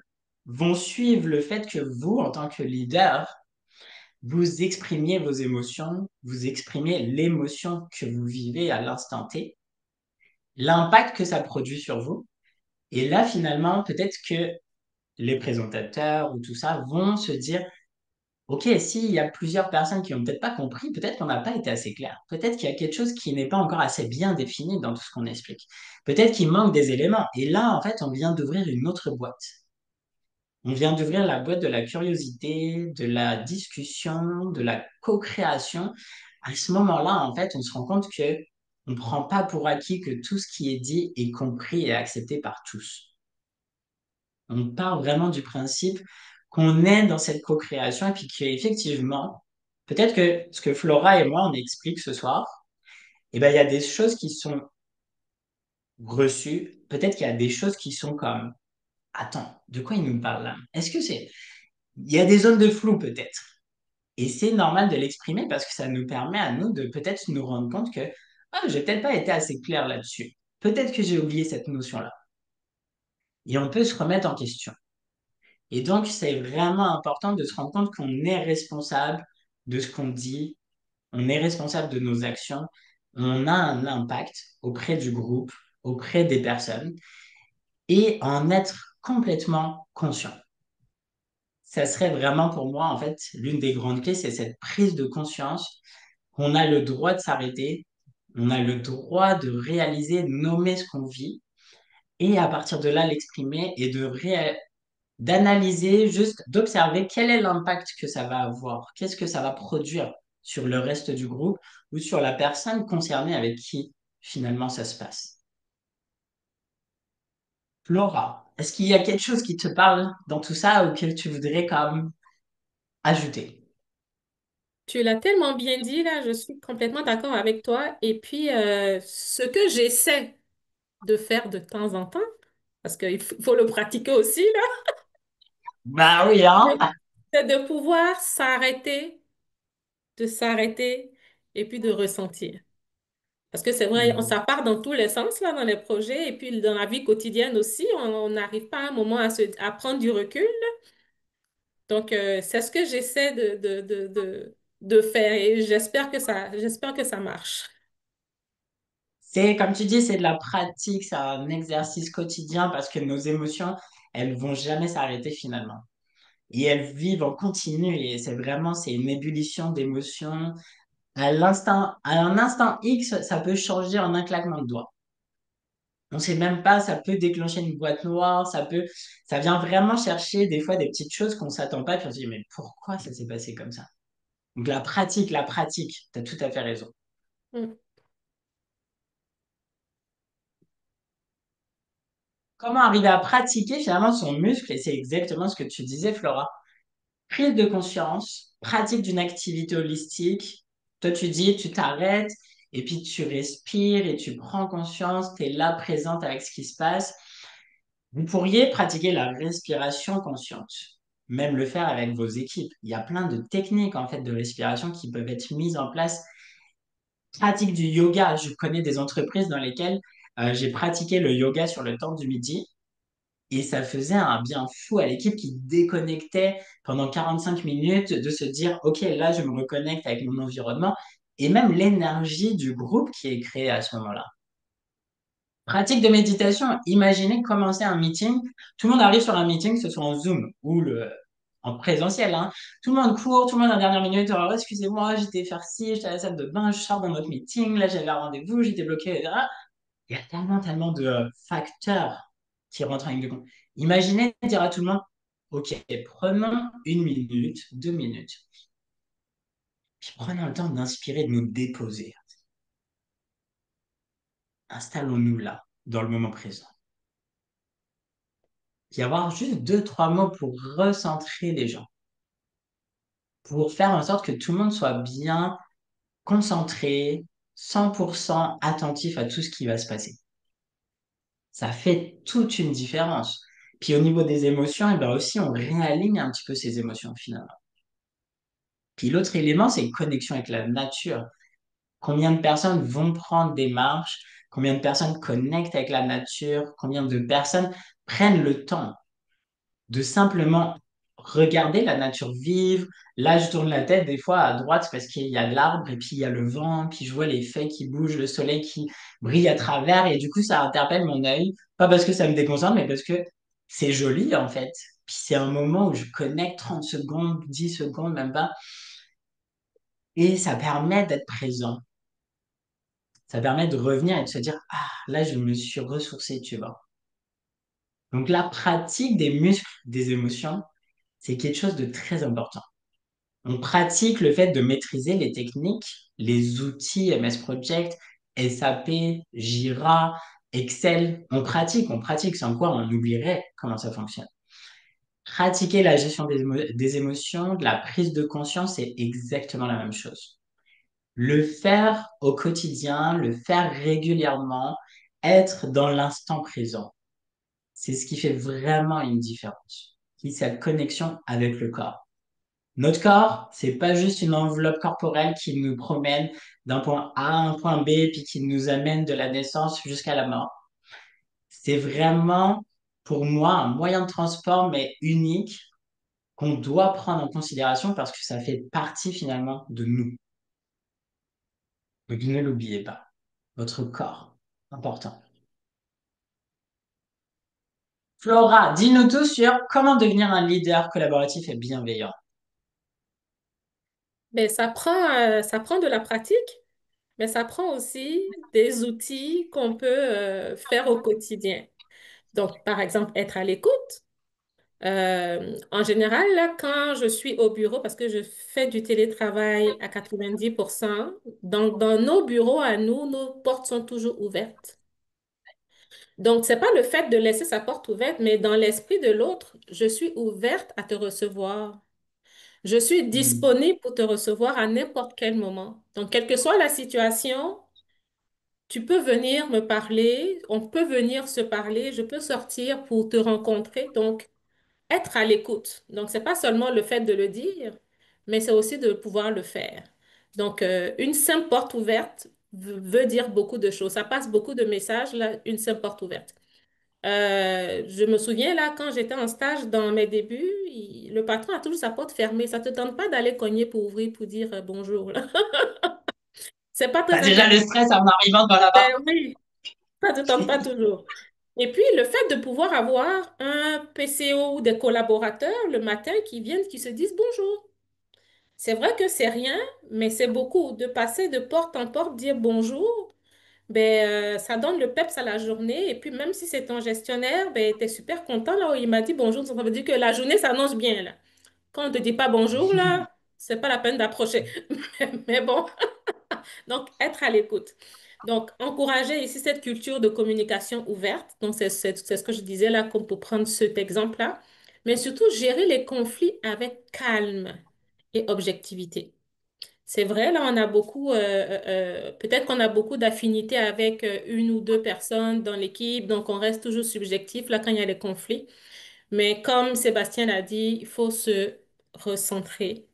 vont suivre le fait que vous, en tant que leader, vous exprimiez vos émotions, vous exprimez l'émotion que vous vivez à l'instant T, l'impact que ça produit sur vous. Et là, finalement, peut-être que les présentateurs ou tout ça vont se dire, OK, s'il y a plusieurs personnes qui n'ont peut-être pas compris, peut-être qu'on n'a pas été assez clair. Peut-être qu'il y a quelque chose qui n'est pas encore assez bien défini dans tout ce qu'on explique. Peut-être qu'il manque des éléments. Et là, en fait, on vient d'ouvrir une autre boîte. On vient d'ouvrir la boîte de la curiosité, de la discussion, de la co-création. À ce moment-là, en fait, on se rend compte que on ne prend pas pour acquis que tout ce qui est dit est compris et accepté par tous. On part vraiment du principe qu'on est dans cette co-création et puis qu'effectivement, peut-être que ce que Flora et moi, on explique ce soir, eh ben, il y a des choses qui sont reçues. Peut-être qu'il y a des choses qui sont comme, attends, de quoi il nous parle là? Est-ce que c'est... Il y a des zones de flou peut-être. Et c'est normal de l'exprimer parce que ça nous permet à nous de peut-être nous rendre compte que j'ai peut-être pas été assez clair là-dessus. Peut-être que j'ai oublié cette notion-là. Et on peut se remettre en question. Et donc, c'est vraiment important de se rendre compte qu'on est responsable de ce qu'on dit, on est responsable de nos actions, on a un impact auprès du groupe, auprès des personnes, et en être complètement conscient. Ça serait vraiment pour moi, en fait, l'une des grandes clés, c'est cette prise de conscience qu'on a le droit de s'arrêter, on a le droit de réaliser, de nommer ce qu'on vit, et à partir de là, l'exprimer et d'analyser, juste d'observer quel est l'impact que ça va avoir, qu'est-ce que ça va produire sur le reste du groupe ou sur la personne concernée avec qui finalement ça se passe. Flora, est-ce qu'il y a quelque chose qui te parle dans tout ça ou que tu voudrais comme ajouter? Tu l'as tellement bien dit, là, je suis complètement d'accord avec toi. Et puis, ce que j'essaie de faire de temps en temps, parce qu'il faut le pratiquer aussi, là, Bah oui, hein? c'est de pouvoir s'arrêter, de s'arrêter et puis de ressentir. Parce que c'est vrai, ça part dans tous les sens, là, dans les projets et puis dans la vie quotidienne aussi. On n'arrive pas à un moment à prendre du recul. Donc, c'est ce que j'essaie de faire et j'espère que ça marche. C'est, comme tu dis, c'est de la pratique, c'est un exercice quotidien parce que nos émotions, elles vont jamais s'arrêter finalement. Et elles vivent en continu et c'est vraiment, c'est une ébullition d'émotions. À un instant X, ça peut changer en un claquement de doigts. On sait même pas, ça peut déclencher une boîte noire, ça vient vraiment chercher des fois des petites choses qu'on s'attend pas, puis on se dit, mais pourquoi ça s'est passé comme ça? Donc la pratique, tu as tout à fait raison. Mm. Comment arriver à pratiquer finalement son muscle? Et c'est exactement ce que tu disais, Flora. Prise de conscience, pratique d'une activité holistique. Toi, tu dis, tu t'arrêtes et puis tu respires et tu prends conscience, tu es là présente avec ce qui se passe. Vous pourriez pratiquer la respiration consciente, même le faire avec vos équipes. Il y a plein de techniques en fait de respiration qui peuvent être mises en place. Pratique du yoga. Je connais des entreprises dans lesquelles j'ai pratiqué le yoga sur le temps du midi. Et ça faisait un bien fou à l'équipe qui déconnectait pendant 45 minutes de se dire, OK, là, je me reconnecte avec mon environnement et même l'énergie du groupe qui est créée à ce moment-là. Pratique de méditation, imaginez commencer un meeting, tout le monde arrive sur un meeting, que ce soit en Zoom ou en présentiel, hein. Tout le monde court, tout le monde à la dernière minute, oh, excusez-moi, j'étais faire ci, j'étais à la salle de bain, je sors dans notre meeting, là j'avais un rendez-vous, j'étais bloqué, etc. Il y a tellement, tellement de facteurs qui rentrent en ligne de compte. Imaginez dire à tout le monde, OK, prenons une minute, 2 minutes, puis prenons le temps d'inspirer, de nous déposer. Installons-nous là, dans le moment présent. Puis avoir juste deux, trois mots pour recentrer les gens, pour faire en sorte que tout le monde soit bien concentré, 100% attentif à tout ce qui va se passer. Ça fait toute une différence. Puis au niveau des émotions, et ben aussi, on réaligne un petit peu ces émotions finalement. Puis l'autre élément, c'est connexion avec la nature. Combien de personnes vont prendre des marches? Combien de personnes connectent avec la nature? Combien de personnes prennent le temps de simplement regarder la nature vivre? Là, je tourne la tête des fois à droite parce qu'il y a de l'arbre et puis il y a le vent, puis je vois les feuilles qui bougent, le soleil qui brille à travers et du coup, ça interpelle mon œil. Pas parce que ça me déconcentre, mais parce que c'est joli en fait. Puis c'est un moment où je connecte 30 secondes, 10 secondes, même pas. Et ça permet d'être présent. Ça permet de revenir et de se dire, ah, là, je me suis ressourcé, tu vois. Donc, la pratique des muscles des émotions, c'est quelque chose de très important. On pratique le fait de maîtriser les techniques, les outils MS Project, SAP, Jira, Excel. On pratique, sans quoi on oublierait comment ça fonctionne. Pratiquer la gestion des émotions, de la prise de conscience, c'est exactement la même chose. Le faire au quotidien, le faire régulièrement, être dans l'instant présent, c'est ce qui fait vraiment une différence. C'est cette connexion avec le corps. Notre corps, c'est pas juste une enveloppe corporelle qui nous promène d'un point A à un point B puis qui nous amène de la naissance jusqu'à la mort. C'est vraiment, pour moi, un moyen de transport, mais unique, qu'on doit prendre en considération parce que ça fait partie finalement de nous. Donc ne l'oubliez pas. Votre corps, important. Flora, dis-nous tout sur comment devenir un leader collaboratif et bienveillant. Ben, ça prend de la pratique, mais ça prend aussi des outils qu'on peut faire au quotidien. Donc, par exemple, être à l'écoute. En général, là, quand je suis au bureau, parce que je fais du télétravail à 90%, dans nos bureaux à nous, nos portes sont toujours ouvertes. Donc, c'est pas le fait de laisser sa porte ouverte, mais dans l'esprit de l'autre, je suis ouverte à te recevoir. Je suis Hmm. disponible pour te recevoir à n'importe quel moment. Donc, quelle que soit la situation, tu peux venir me parler, on peut venir se parler, je peux sortir pour te rencontrer. Donc, être à l'écoute. Donc, c'est pas seulement le fait de le dire, mais c'est aussi de pouvoir le faire. Donc, une simple porte ouverte veut dire beaucoup de choses. Ça passe beaucoup de messages, là, une simple porte ouverte. Je me souviens, là, quand j'étais en stage dans mes débuts, le patron a toujours sa porte fermée. Ça te tente pas d'aller cogner pour ouvrir, pour dire bonjour, là. C'est pas T'as très déjà le intéressant. stress en arrivant dans là-bas. Ben oui, ça ne tente pas toujours. Et puis, le fait de pouvoir avoir un PCO ou des collaborateurs le matin qui viennent, qui se disent bonjour. C'est vrai que c'est rien, mais c'est beaucoup. De passer de porte en porte, dire bonjour, ben, ça donne le peps à la journée. Et puis, même si c'est ton gestionnaire, ben, tu es super content. Là, où il m'a dit bonjour, ça veut dire que la journée s'annonce bien. Là. Quand on ne te dit pas bonjour, là, c'est pas la peine d'approcher. Mais bon. Donc, être à l'écoute. Donc, encourager ici cette culture de communication ouverte. Donc, c'est ce que je disais là, comme pour prendre cet exemple-là. Mais surtout, gérer les conflits avec calme et objectivité. C'est vrai, là, on a beaucoup, peut-être qu'on a beaucoup d'affinités avec une ou deux personnes dans l'équipe, donc on reste toujours subjectif là quand il y a des conflits. Mais comme Sébastien l'a dit, il faut se recentrer,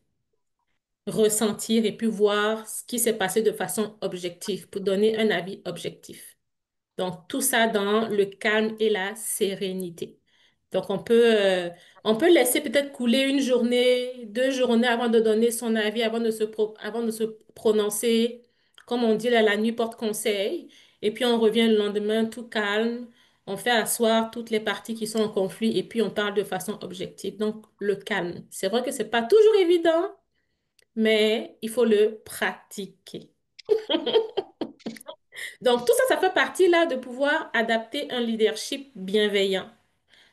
ressentir et puis voir ce qui s'est passé de façon objective pour donner un avis objectif. Donc, tout ça dans le calme et la sérénité. Donc, on peut laisser peut-être couler une journée, 2 journées avant de donner son avis, avant de se prononcer. Comme on dit là, la nuit porte conseil. Et puis, on revient le lendemain tout calme. On fait asseoir toutes les parties qui sont en conflit et puis on parle de façon objective. Donc, le calme. C'est vrai que c'est pas toujours évident, mais il faut le pratiquer. Donc, tout ça, ça fait partie là de pouvoir adapter un leadership bienveillant.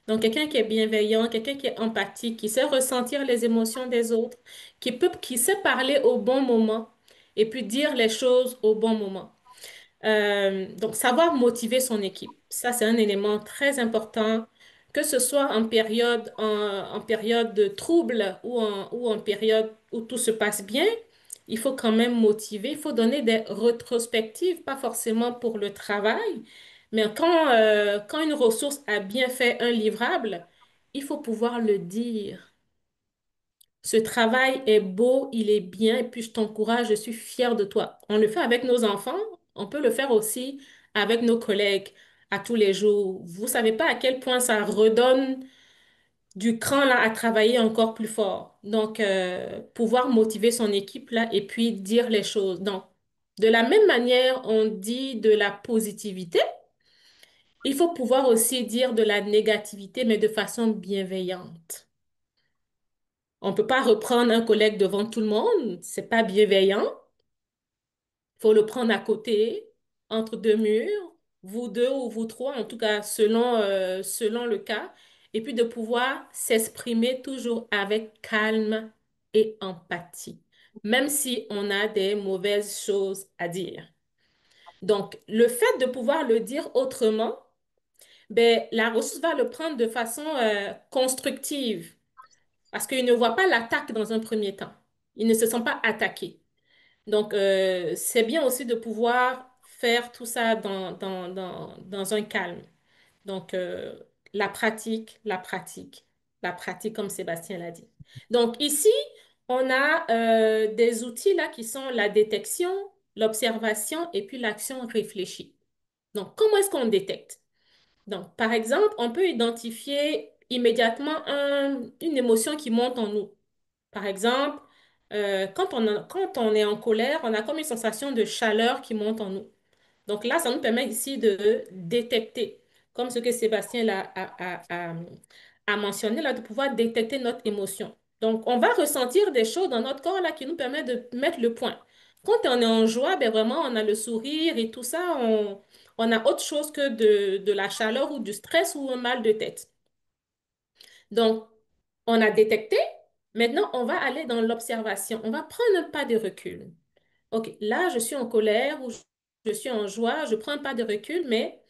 Donc, quelqu'un qui est bienveillant, quelqu'un qui est empathique, qui sait ressentir les émotions des autres, qui sait parler au bon moment et puis dire les choses au bon moment. Donc, savoir motiver son équipe, ça, c'est un élément très important, que ce soit en période de trouble ou en période où tout se passe bien. Il faut quand même motiver, il faut donner des rétrospectives, pas forcément pour le travail, mais quand une ressource a bien fait un livrable, il faut pouvoir le dire. Ce travail est beau, il est bien, et puis je t'encourage, je suis fière de toi. On le fait avec nos enfants, on peut le faire aussi avec nos collègues à tous les jours. Vous savez pas à quel point ça redonne du cran là à travailler encore plus fort. Donc, pouvoir motiver son équipe là et puis dire les choses. Donc, de la même manière, on dit de la positivité, il faut pouvoir aussi dire de la négativité, mais de façon bienveillante. On ne peut pas reprendre un collègue devant tout le monde, c'est pas bienveillant. Il faut le prendre à côté, entre deux murs, vous deux ou vous trois, en tout cas selon le cas, et puis de pouvoir s'exprimer toujours avec calme et empathie, même si on a des mauvaises choses à dire. Donc, le fait de pouvoir le dire autrement, ben, la ressource va le prendre de façon constructive. Parce qu'il ne voit pas l'attaque dans un premier temps. Il ne se sent pas attaqué. Donc, c'est bien aussi de pouvoir faire tout ça dans un calme. Donc, la pratique, comme Sébastien l'a dit. Donc, ici, on a des outils là qui sont la détection, l'observation et puis l'action réfléchie. Donc, comment est-ce qu'on détecte? Donc, par exemple, on peut identifier immédiatement une émotion qui monte en nous. Par exemple, quand on est en colère, on a comme une sensation de chaleur qui monte en nous. Donc là, ça nous permet ici de détecter, comme ce que Sébastien a mentionné, là, de pouvoir détecter notre émotion. Donc, on va ressentir des choses dans notre corps là, qui nous permettent de mettre le point. Quand on est en joie, ben vraiment, on a le sourire et tout ça, on a autre chose que de la chaleur ou du stress ou un mal de tête. Donc, on a détecté. Maintenant, on va aller dans l'observation. On va prendre un pas de recul. OK, là, je suis en colère ou je suis en joie. Je prends un pas de recul, mais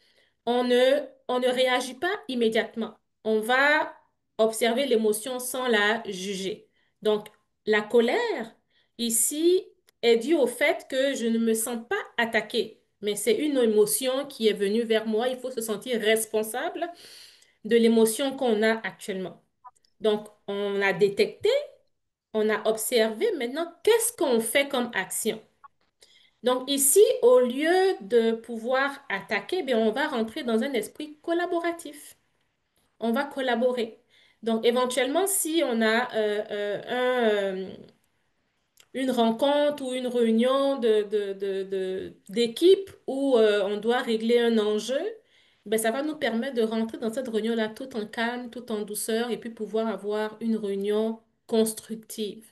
on ne réagit pas immédiatement. On va observer l'émotion sans la juger. Donc, la colère, ici, est due au fait que je ne me sens pas attaquée, mais c'est une émotion qui est venue vers moi. Il faut se sentir responsable de l'émotion qu'on a actuellement. Donc, on a détecté, on a observé. Maintenant, qu'est-ce qu'on fait comme action? Donc, ici, au lieu de pouvoir attaquer, bien, on va rentrer dans un esprit collaboratif. On va collaborer. Donc, éventuellement, si on a une rencontre ou une réunion d'équipe où on doit régler un enjeu, ben, ça va nous permettre de rentrer dans cette réunion-là tout en calme, tout en douceur, et puis pouvoir avoir une réunion constructive.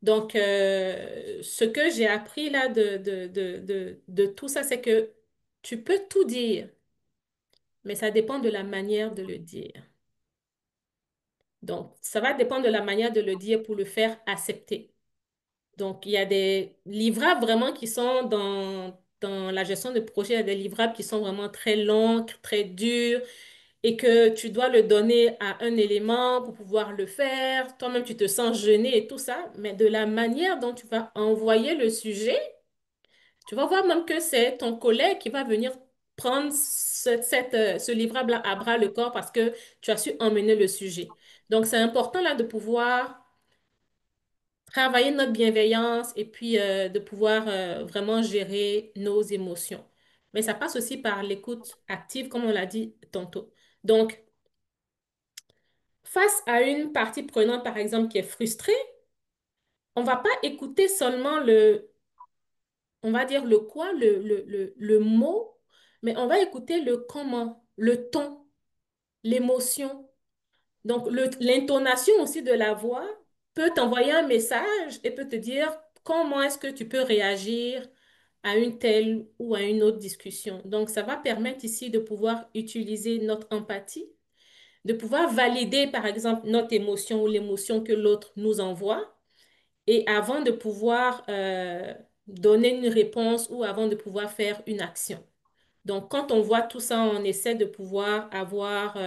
Donc, ce que j'ai appris là de tout ça, c'est que tu peux tout dire, mais ça dépend de la manière de le dire. Donc, ça va dépendre de la manière de le dire pour le faire accepter. Donc, il y a des livrables vraiment qui sont dans la gestion de projet, il y a des livrables qui sont vraiment très longs, très durs, et que tu dois le donner à un élément pour pouvoir le faire. Toi-même, tu te sens gêné et tout ça, mais de la manière dont tu vas envoyer le sujet, tu vas voir même que c'est ton collègue qui va venir prendre ce livrable à bras le corps parce que tu as su emmener le sujet. Donc, c'est important là de pouvoir travailler notre bienveillance et puis de pouvoir vraiment gérer nos émotions. Mais ça passe aussi par l'écoute active, comme on l'a dit tantôt. Donc, face à une partie prenante, par exemple, qui est frustrée, on va pas écouter seulement on va dire le quoi, le mot, mais on va écouter le comment, le ton, l'émotion. Donc, l'intonation aussi de la voix peut t'envoyer un message et peut te dire comment est-ce que tu peux réagir à une telle ou à une autre discussion. Donc, ça va permettre ici de pouvoir utiliser notre empathie, de pouvoir valider, par exemple, notre émotion ou l'émotion que l'autre nous envoie, et avant de pouvoir donner une réponse ou avant de pouvoir faire une action. Donc, quand on voit tout ça, on essaie de pouvoir avoir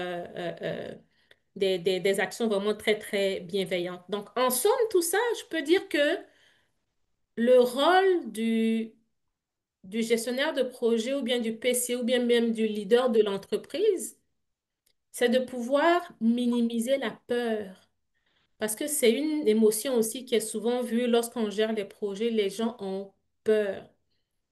des actions vraiment très, très bienveillantes. Donc, en somme, tout ça, je peux dire que le rôle du gestionnaire de projet ou bien du PC ou bien même du leader de l'entreprise, c'est de pouvoir minimiser la peur. Parce que c'est une émotion aussi qui est souvent vue lorsqu'on gère les projets, les gens ont peur.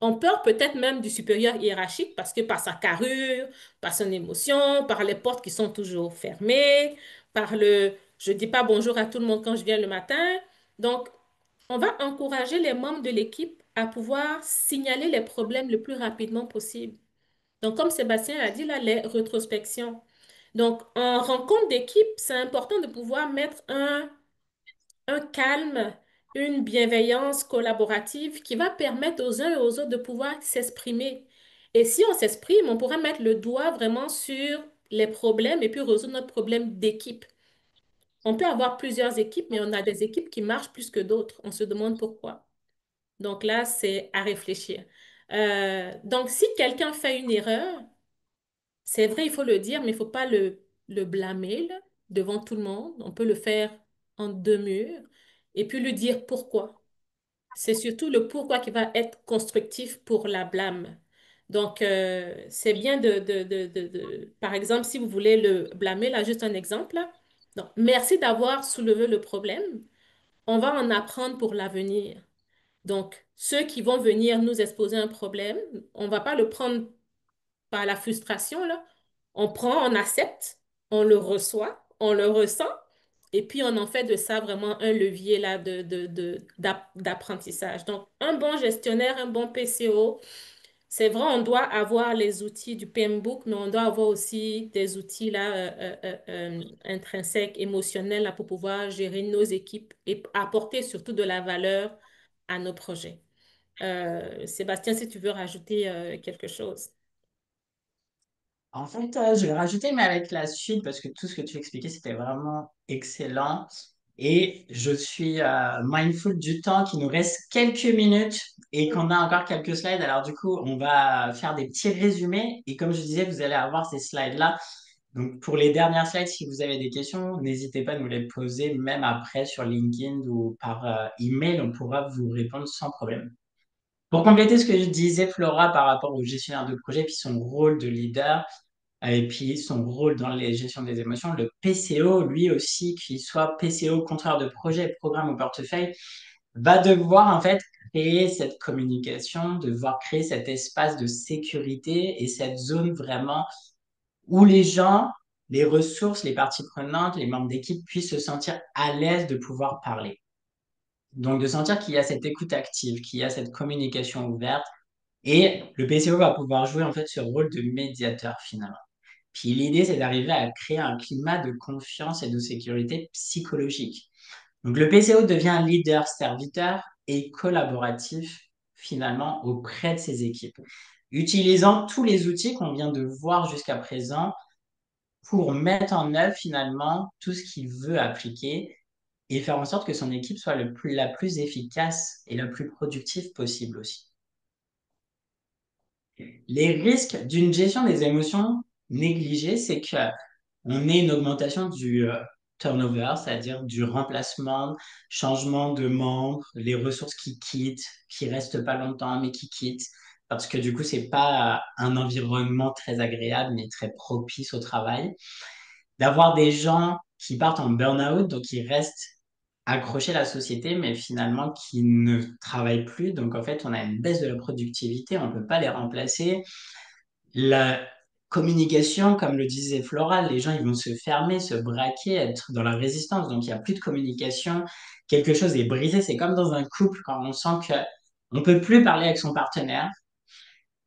On peur peut-être même du supérieur hiérarchique parce que par sa carrure, par son émotion, par les portes qui sont toujours fermées, par le je dis pas bonjour à tout le monde quand je viens le matin. Donc, on va encourager les membres de l'équipe à pouvoir signaler les problèmes le plus rapidement possible. Donc, comme Sébastien a dit là, les rétrospections. Donc, en rencontre d'équipe, c'est important de pouvoir mettre un calme, une bienveillance collaborative qui va permettre aux uns et aux autres de pouvoir s'exprimer. Et si on s'exprime, on pourra mettre le doigt vraiment sur les problèmes et puis résoudre notre problème d'équipe. On peut avoir plusieurs équipes, mais on a des équipes qui marchent plus que d'autres. On se demande pourquoi. Donc là, c'est à réfléchir. Donc, si quelqu'un fait une erreur, c'est vrai, il faut le dire, mais il ne faut pas le blâmer là, devant tout le monde. On peut le faire en deux murs et puis lui dire pourquoi. C'est surtout le pourquoi qui va être constructif pour la blâme. Donc, c'est bien par exemple, si vous voulez le blâmer, là, juste un exemple. Là. Donc, merci d'avoir soulevé le problème. On va en apprendre pour l'avenir. Donc, ceux qui vont venir nous exposer un problème, on ne va pas le prendre par la frustration, là. On prend, on accepte, on le reçoit, on le ressent, et puis on en fait de ça vraiment un levier là d'apprentissage. Donc, un bon gestionnaire, un bon PCO, c'est vrai, on doit avoir les outils du PMBOK, mais on doit avoir aussi des outils là, intrinsèques, émotionnels là, pour pouvoir gérer nos équipes et apporter surtout de la valeur à nos projets. Sébastien, si tu veux rajouter quelque chose. En fait, je vais rajouter, mais avec la suite, parce que tout ce que tu expliquais, c'était vraiment excellent. Et je suis mindful du temps, qu'il nous reste quelques minutes et qu'on a encore quelques slides. Alors du coup, on va faire des petits résumés. Et comme je disais, vous allez avoir ces slides-là. Donc pour les dernières slides, si vous avez des questions, n'hésitez pas à nous les poser, même après sur LinkedIn ou par email. On pourra vous répondre sans problème. Pour compléter ce que je disais, Flora, par rapport au gestionnaire de projet, puis son rôle de leader, et puis son rôle dans la gestion des émotions, le PCO, lui aussi, qu'il soit PCO, contrôleur de projet, programme au portefeuille, va devoir en fait créer cette communication, devoir créer cet espace de sécurité et cette zone vraiment où les gens, les ressources, les parties prenantes, les membres d'équipe puissent se sentir à l'aise de pouvoir parler. Donc, de sentir qu'il y a cette écoute active, qu'il y a cette communication ouverte. Et le PCO va pouvoir jouer en fait ce rôle de médiateur finalement. Puis l'idée, c'est d'arriver à créer un climat de confiance et de sécurité psychologique. Donc le PCO devient un leader serviteur et collaboratif finalement auprès de ses équipes, utilisant tous les outils qu'on vient de voir jusqu'à présent pour mettre en œuvre finalement tout ce qu'il veut appliquer et faire en sorte que son équipe soit la plus efficace et la plus productive possible aussi. Les risques d'une gestion des émotions négligée, c'est que on ait une augmentation du turnover, c'est-à-dire du remplacement, changement de membres, les ressources qui quittent, qui restent pas longtemps mais qui quittent, parce que du coup, c'est pas un environnement très agréable mais très propice au travail. D'avoir des gens qui partent en burn-out, donc qui restent accrochés à la société, mais finalement qui ne travaillent plus. Donc en fait, on a une baisse de la productivité, on ne peut pas les remplacer. La communication, comme le disait Flora, les gens ils vont se fermer, se braquer, être dans la résistance. Donc il n'y a plus de communication, quelque chose est brisé. C'est comme dans un couple quand on sent que on peut plus parler avec son partenaire,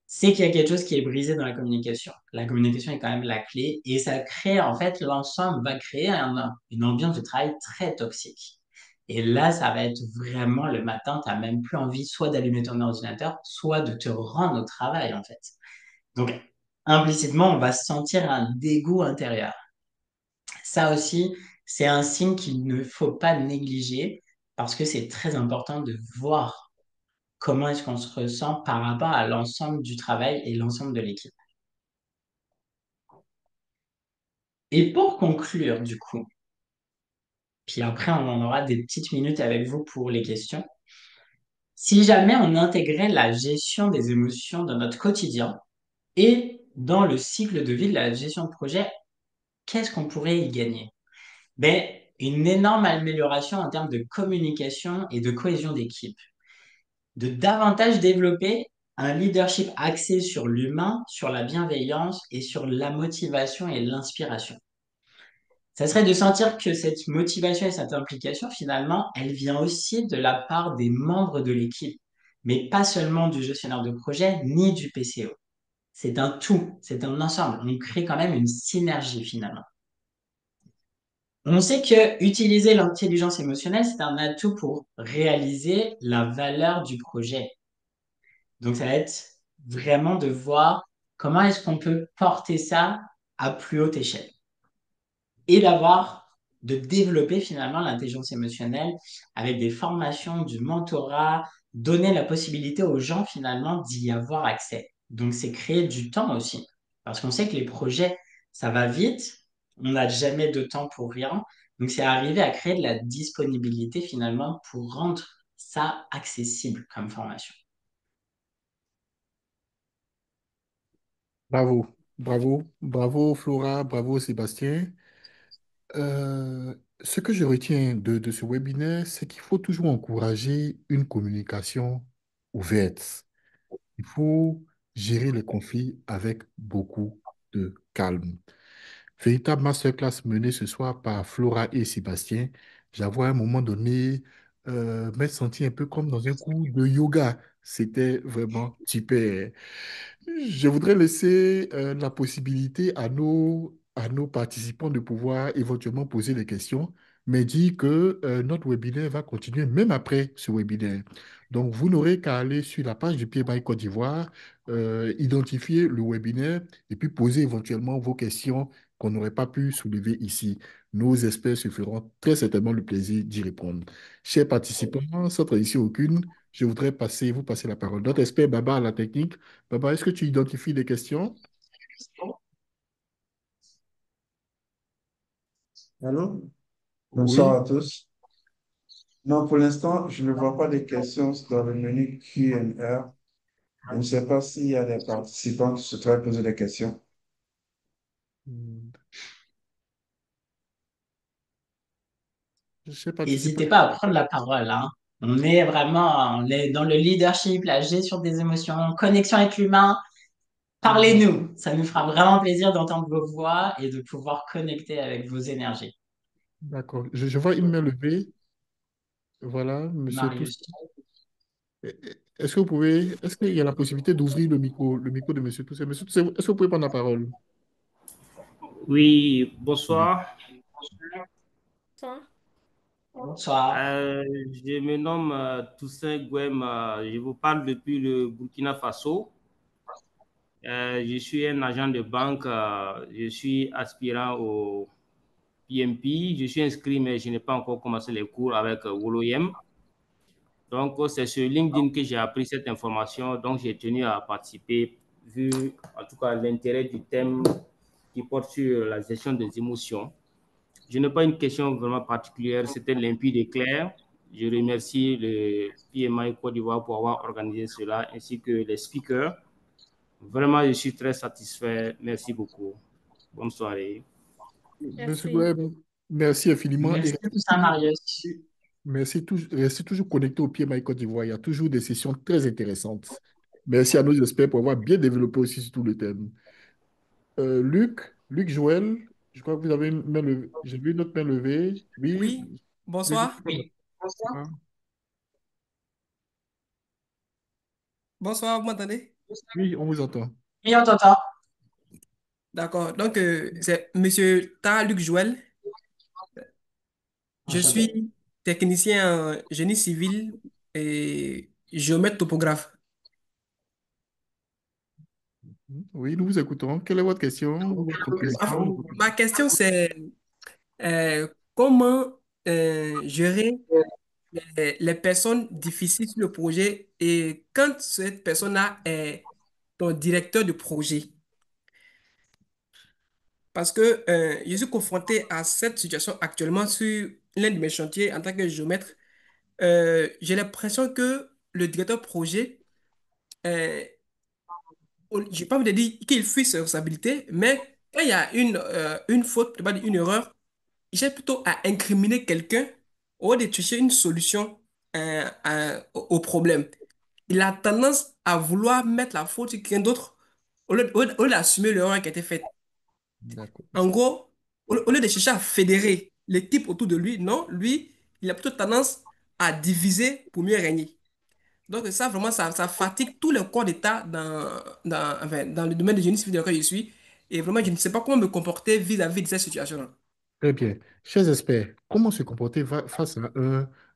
c'est qu'il y a quelque chose qui est brisé dans la communication. La communication est quand même la clé et ça crée en fait l'ensemble va créer une ambiance de travail très toxique. Et là, ça va être vraiment le matin, tu n'as même plus envie soit d'allumer ton ordinateur, soit de te rendre au travail en fait. Donc, implicitement, on va sentir un dégoût intérieur. Ça aussi, c'est un signe qu'il ne faut pas négliger parce que c'est très important de voir comment est-ce qu'on se ressent par rapport à l'ensemble du travail et l'ensemble de l'équipe. Et pour conclure, du coup, puis après, on en aura des petites minutes avec vous pour les questions. Si jamais on intégrait la gestion des émotions dans notre quotidien et dans le cycle de vie de la gestion de projet, qu'est-ce qu'on pourrait y gagner? Ben, une énorme amélioration en termes de communication et de cohésion d'équipe. De davantage développer un leadership axé sur l'humain, sur la bienveillance et sur la motivation et l'inspiration. Ça serait de sentir que cette motivation et cette implication, finalement, elle vient aussi de la part des membres de l'équipe, mais pas seulement du gestionnaire de projet ni du PCO. C'est un tout, c'est un ensemble. On crée quand même une synergie finalement. On sait que utiliser l'intelligence émotionnelle, c'est un atout pour réaliser la valeur du projet. Donc, ça va être vraiment de voir comment est-ce qu'on peut porter ça à plus haute échelle et de développer finalement l'intelligence émotionnelle avec des formations, du mentorat, donner la possibilité aux gens finalement d'y avoir accès. Donc, c'est créer du temps aussi parce qu'on sait que les projets, ça va vite, on n'a jamais de temps pour rien. Donc, c'est arriver à créer de la disponibilité finalement pour rendre ça accessible comme formation. Bravo, bravo, bravo Flora, bravo Sébastien. Ce que je retiens de ce webinaire, c'est qu'il faut toujours encourager une communication ouverte. Il faut gérer les conflits avec beaucoup de calme. Véritable masterclass menée ce soir par Flora et Sébastien. J'avoue à un moment donné m'être senti un peu comme dans un cours de yoga. C'était vraiment super. Je voudrais laisser la possibilité à nos participants de pouvoir éventuellement poser des questions, mais dire que notre webinaire va continuer même après ce webinaire. Donc, vous n'aurez qu'à aller sur la page du PMI Côte d'Ivoire, identifier le webinaire et puis poser éventuellement vos questions qu'on n'aurait pas pu soulever ici. Nos experts se feront très certainement le plaisir d'y répondre. Chers participants, sans transition aucune, je voudrais vous passer la parole. Notre expert Baba à la technique. Baba, est-ce que tu identifies des questions? Allô? Bonsoir Oui, à tous. Non, pour l'instant, je ne vois pas de questions dans le menu Q&A. Je ne sais pas s'il y a des participants qui souhaiteraient poser des questions. hmm, chers participants. N'hésitez pas à prendre la parole, hein. On est dans le leadership, la gestion des émotions, connexion avec l'humain. Hmm, Parlez-nous. Ça nous fera vraiment plaisir d'entendre vos voix et de pouvoir connecter avec vos énergies. d'accord. Je vois une main levée. Voilà, monsieur Tous. Marius. Est-ce qu'il y a la possibilité d'ouvrir le micro de monsieur Tous? Monsieur Tous, est-ce que vous pouvez prendre la parole? Oui, Oui. bonsoir. Toi? Bonsoir. Euh, je me nomme Toussaint Gouem. Je vous parle depuis le Burkina Faso. Je suis un agent de banque. Je suis aspirant au PMP. Je suis inscrit, mais je n'ai pas encore commencé les cours avec Woloyem. Donc, c'est sur LinkedIn que j'ai appris cette information. Donc, j'ai tenu à participer, vu en tout cas l'intérêt du thème qui porte sur la gestion des émotions. Je n'ai pas une question vraiment particulière, c'était limpide et clair. Je remercie le PMI Côte d'Ivoire pour avoir organisé cela, ainsi que les speakers. Vraiment, je suis très satisfait. Merci beaucoup. Bonne soirée. Monsieur Merci. Goem, merci infiniment et Merci Toussaint Marius. restez toujours connecté au pied My Côte d'Ivoire. Il y a toujours des sessions très intéressantes. Merci à nos experts pour avoir bien développé aussi sur tout le thème. Luc Joël, je crois que vous avez une main levée. J'ai vu notre main levée. Oui, Oui, oui, bonsoir. Oui. Bonsoir, vous m'entendez? oui, on vous entend. Oui, on t'entend. D'accord. Donc, c'est Monsieur Luc Joël. Je Enchanté. suis technicien en génie civil et géomètre topographe. Oui, nous vous écoutons. Quelle est votre question ou votre contribution? Ma question, c'est comment gérer les personnes difficiles sur le projet et quand cette personne-là est ton directeur de projet. Parce que je suis confronté à cette situation actuellement sur l'un de mes chantiers en tant que géomètre. J'ai l'impression que le directeur projet, euh, je n'ai pas envie de dire qu'il fuit ses responsabilités, mais quand il y a une faute, pas dire une erreur, il cherche plutôt à incriminer quelqu'un au lieu de chercher une solution au problème. Il a tendance à vouloir mettre la faute sur quelqu'un d'autre au lieu d'assumer l'erreur qui a été faite. D'accord. En gros, au lieu de chercher à fédérer l'équipe autour de lui, non, lui, il a plutôt tendance à diviser pour mieux régner. Donc ça, vraiment, ça fatigue tous les corps d'État enfin, dans le domaine de génie civil dans lequel je suis. Et vraiment, je ne sais pas comment me comporter vis-à-vis de cette situation-là. Très bien. Chers experts, comment se comporter face à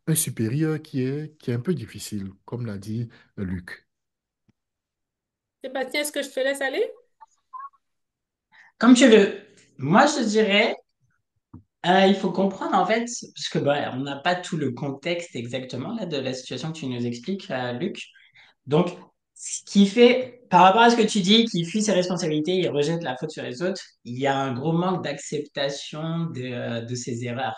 un supérieur qui est un peu difficile, comme l'a dit Luc? Sébastien, est-ce que je te laisse aller? Comme tu veux. Moi, je te dirais, il faut comprendre en fait, parce que bah, on n'a pas tout le contexte exactement là de la situation que tu nous expliques, Luc. Donc, ce qui fait, par rapport à ce que tu dis, qu'il fuit ses responsabilités, il rejette la faute sur les autres, il y a un gros manque d'acceptation de ses erreurs.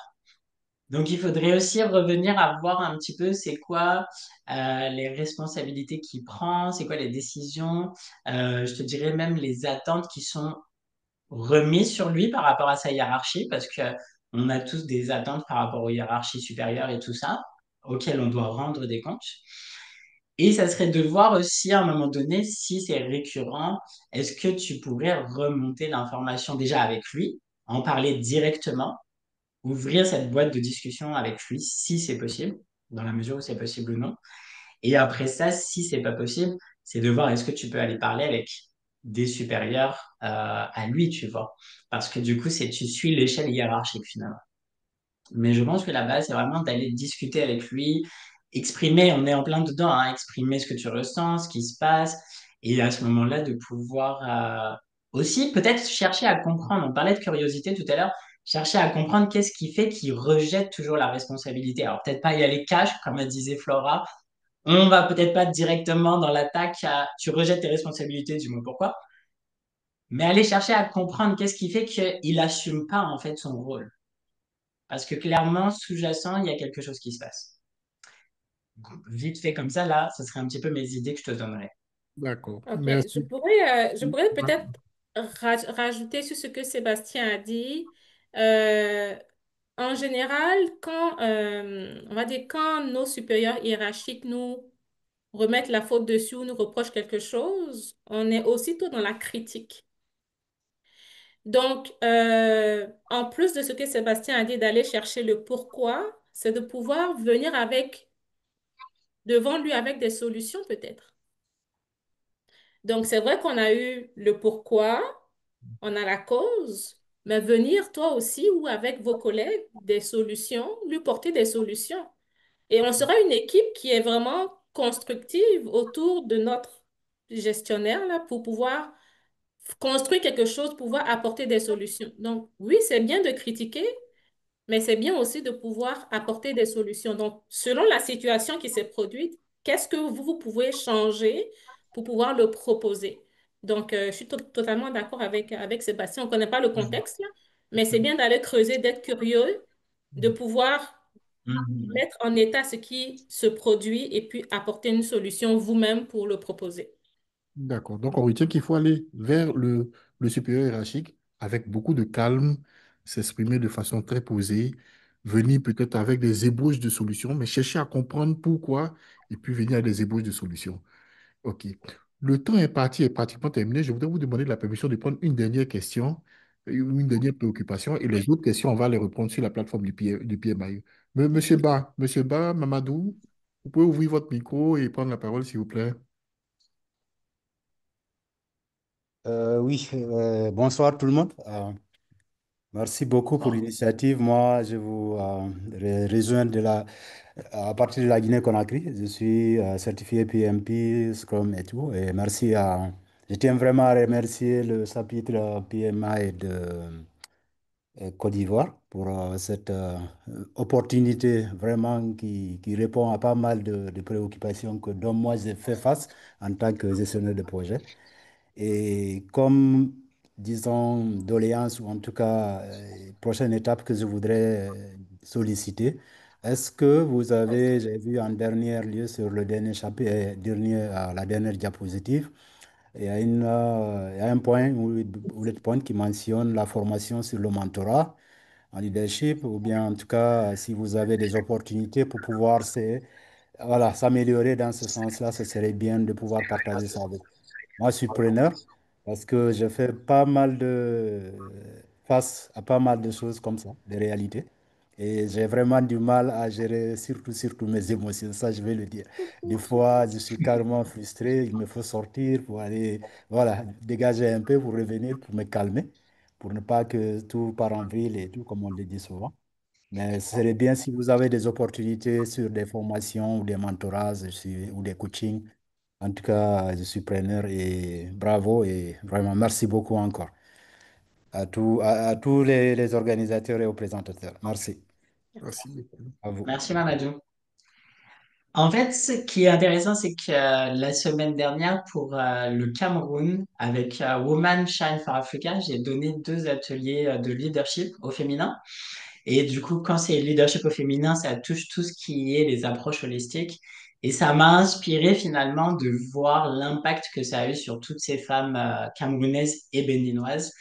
Donc, il faudrait aussi revenir à voir un petit peu c'est quoi les responsabilités qu'il prend, c'est quoi les décisions, je te dirais même les attentes qui sont remises sur lui par rapport à sa hiérarchie, parce que on a tous des attentes par rapport aux hiérarchies supérieures et tout ça, auxquelles on doit rendre des comptes. Et ça serait de voir aussi à un moment donné si c'est récurrent, est-ce que tu pourrais remonter l'information déjà avec lui, en parler directement, ouvrir cette boîte de discussion avec lui si c'est possible, dans la mesure où c'est possible ou non. Et après ça, si c'est pas possible, c'est de voir est-ce que tu peux aller parler avec des supérieurs à lui, tu vois. Parce que du coup, c'est tu suis l'échelle hiérarchique finalement. Mais je pense que la base, c'est vraiment d'aller discuter avec lui, exprimer, on est en plein dedans, hein, exprimer ce que tu ressens, ce qui se passe, et à ce moment-là, de pouvoir aussi peut-être chercher à comprendre. On parlait de curiosité tout à l'heure, chercher à comprendre qu'est-ce qui fait qu'il rejette toujours la responsabilité. Alors peut-être pas y aller cash, comme disait Flora, on va peut-être pas directement dans l'attaque à tu rejettes tes responsabilités, dis-moi pourquoi, mais aller chercher à comprendre qu'est-ce qui fait qu'il assume pas en fait son rôle. Parce que clairement, sous-jacent, il y a quelque chose qui se passe. Vite fait comme ça, là, ce serait un petit peu mes idées que je te donnerais. D'accord. Ok, Merci. je pourrais peut-être rajouter sur ce que Sébastien a dit. Euh, En général, on va dire, quand nos supérieurs hiérarchiques nous remettent la faute dessus ou nous reprochent quelque chose, on est aussitôt dans la critique. Donc, en plus de ce que Sébastien a dit d'aller chercher le pourquoi, c'est de pouvoir venir devant lui avec des solutions peut-être. Donc, c'est vrai qu'on a eu le pourquoi, on a la cause, mais venir toi aussi ou avec vos collègues des solutions, lui porter des solutions. Et on sera une équipe qui est vraiment constructive autour de notre gestionnaire là, pour pouvoir construire quelque chose, pouvoir apporter des solutions. Donc, oui, c'est bien de critiquer, mais c'est bien aussi de pouvoir apporter des solutions. Donc, selon la situation qui s'est produite, qu'est-ce que vous pouvez changer pour pouvoir le proposer? Donc, je suis totalement d'accord avec Sébastien. On ne connaît pas le contexte, là, mais c'est bien d'aller creuser, d'être curieux, de pouvoir Mhm. mettre en état ce qui se produit et puis apporter une solution vous-même pour le proposer. D'accord. Donc, on retient qu'il faut aller vers le supérieur hiérarchique avec beaucoup de calme, s'exprimer de façon très posée, venir peut-être avec des ébauches de solutions, mais chercher à comprendre pourquoi et puis venir à des ébauches de solutions. OK. Le temps est parti, est pratiquement terminé. Je voudrais vous demander la permission de prendre une dernière question, une dernière préoccupation, et les autres questions, on va les reprendre sur la plateforme du PMI. Monsieur Ba, Mamadou, vous pouvez ouvrir votre micro et prendre la parole, s'il vous plaît. Oui, bonsoir tout le monde. Merci beaucoup pour l'initiative. Moi, je vous rejoins à partir de la Guinée-Conakry. Je suis certifié PMP, Scrum et tout. Et merci je tiens vraiment à remercier le chapitre PMI de Côte d'Ivoire pour cette opportunité vraiment qui répond à pas mal de préoccupations dont moi j'ai fait face en tant que gestionnaire de projet. Et comme, disons, doléance, ou en tout cas, prochaine étape que je voudrais solliciter, est-ce que vous avez, j'ai vu en dernier lieu sur le dernier chapitre, la dernière diapositive, il y a un point, ou bullet point qui mentionne la formation sur le mentorat en leadership, ou bien en tout cas, si vous avez des opportunités pour pouvoir voilà, s'améliorer dans ce sens-là, ce serait bien de pouvoir partager ça avec. Moi, je suis preneur parce que je fais pas mal face à pas mal de choses comme ça, des réalités. Et j'ai vraiment du mal à gérer surtout mes émotions, ça je vais le dire. Des fois, je suis carrément frustré, il me faut sortir pour aller, voilà, dégager un peu pour revenir, pour me calmer, pour ne pas que tout part en vrille et tout, comme on le dit souvent. Mais ce serait bien si vous avez des opportunités sur des formations ou des mentorats ou des coachings. En tout cas, je suis preneur et bravo et vraiment merci beaucoup encore à tous les organisateurs et aux présentateurs. Merci Merci. à vous. Merci Mamadou. En fait, ce qui est intéressant, c'est que la semaine dernière, pour le Cameroun, avec Women Shine for Africa, j'ai donné 2 ateliers de leadership au féminin. Et du coup, quand c'est leadership au féminin, ça touche tout ce qui est les approches holistiques. Et ça m'a inspiré finalement de voir l'impact que ça a eu sur toutes ces femmes camerounaises et béninoises,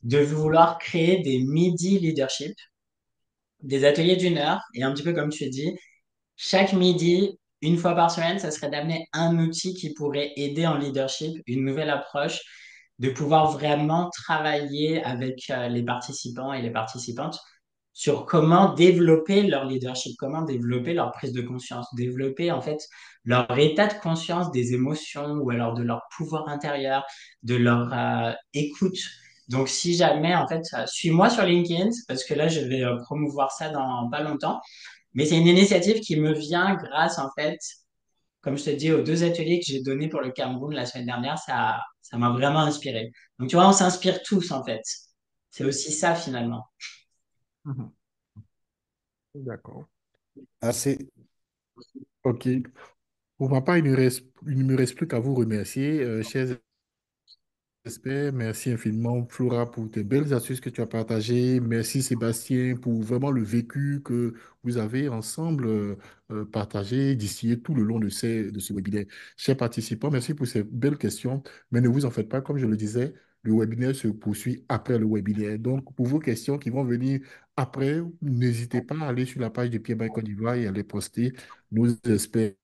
de vouloir créer des midi leadership, des ateliers d'1 heure. Et un petit peu comme tu dis, chaque midi, une fois par semaine, ça serait d'amener un outil qui pourrait aider en leadership, une nouvelle approche, de pouvoir vraiment travailler avec les participants et les participantes sur comment développer leur leadership, comment développer leur prise de conscience, développer en fait leur état de conscience des émotions ou alors de leur pouvoir intérieur, de leur écoute. Donc si jamais en fait, suis-moi sur LinkedIn parce que là je vais promouvoir ça dans pas longtemps. Mais c'est une initiative qui me vient grâce, en fait, comme je te dis, aux 2 ateliers que j'ai donnés pour le Cameroun la semaine dernière, ça m'a vraiment inspiré. Donc, tu vois, on s'inspire tous, en fait. C'est aussi ça, finalement. Mhm. D'accord. Merci. OK. Pour ma part, il ne me reste plus qu'à vous remercier, chers experts. Merci infiniment, Flora, pour tes belles astuces que tu as partagées. Merci, Sébastien, pour vraiment le vécu que vous avez ensemble partagé, distillé tout le long de ce webinaire. Chers participants, merci pour ces belles questions. Mais ne vous en faites pas, comme je le disais, le webinaire se poursuit après le webinaire. Donc, pour vos questions qui vont venir après, n'hésitez pas à aller sur la page de Pierre Côte d'Ivoire et à les poster. Nos experts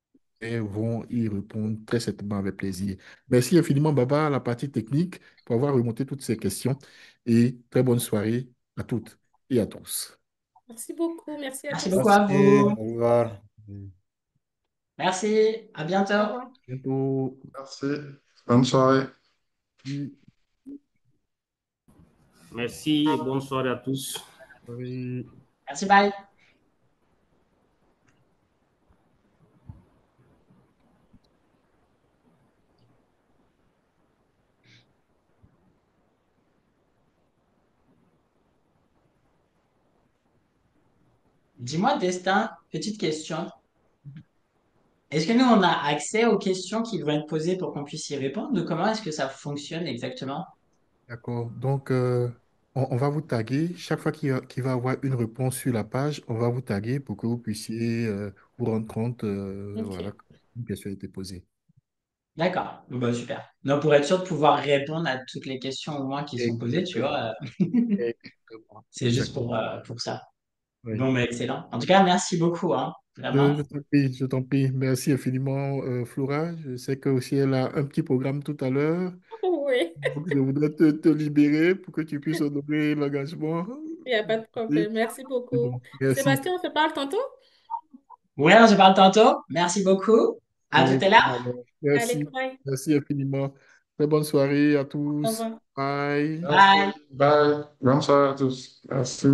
vont y répondre très certainement avec plaisir. Merci infiniment, Baba, à la partie technique, pour avoir remonté toutes ces questions. Et très bonne soirée à toutes et à tous. Merci beaucoup. Merci à Merci tous. beaucoup Merci, à au vous. revoir. Merci, à Au bientôt. revoir. Bientôt. Merci. Bonne soirée. Merci et bonne soirée à tous. Oui. Merci, bye. Dis-moi, Destin, petite question. Est-ce que nous, on a accès aux questions qui vont être posées pour qu'on puisse y répondre ou comment est-ce que ça fonctionne exactement? D'accord. Donc, on va vous taguer. Chaque fois qu'il va avoir une réponse sur la page, on va vous taguer pour que vous puissiez vous rendre compte, voilà, OK. qu'une question a été posée. D'accord, bon, bah, super. Donc, pour être sûr de pouvoir répondre à toutes les questions au moins qui sont posées, tu Exactement. vois, Exactement. c'est juste Exactement. pour ça. Oui. Bon, bah, excellent. En tout cas, merci beaucoup, hein, Je vraiment. t'en prie, je t'en prie. Merci infiniment, Flora. Je sais que aussi elle a un petit programme tout à l'heure. Oui, Donc, je voudrais te libérer pour que tu puisses honorer l'engagement. il n'y a pas de Oui. problème. Merci C'est beaucoup. bon. Merci. Sébastien, on se parle tantôt? Ouais, on se parle tantôt. Merci beaucoup. À tout Oui, à l'heure. alors, Allez, merci. bye. Merci infiniment. Très bonne soirée à Au tous. revoir. Bye. Bye. Merci. Bye. Bonne soirée à tous. Merci.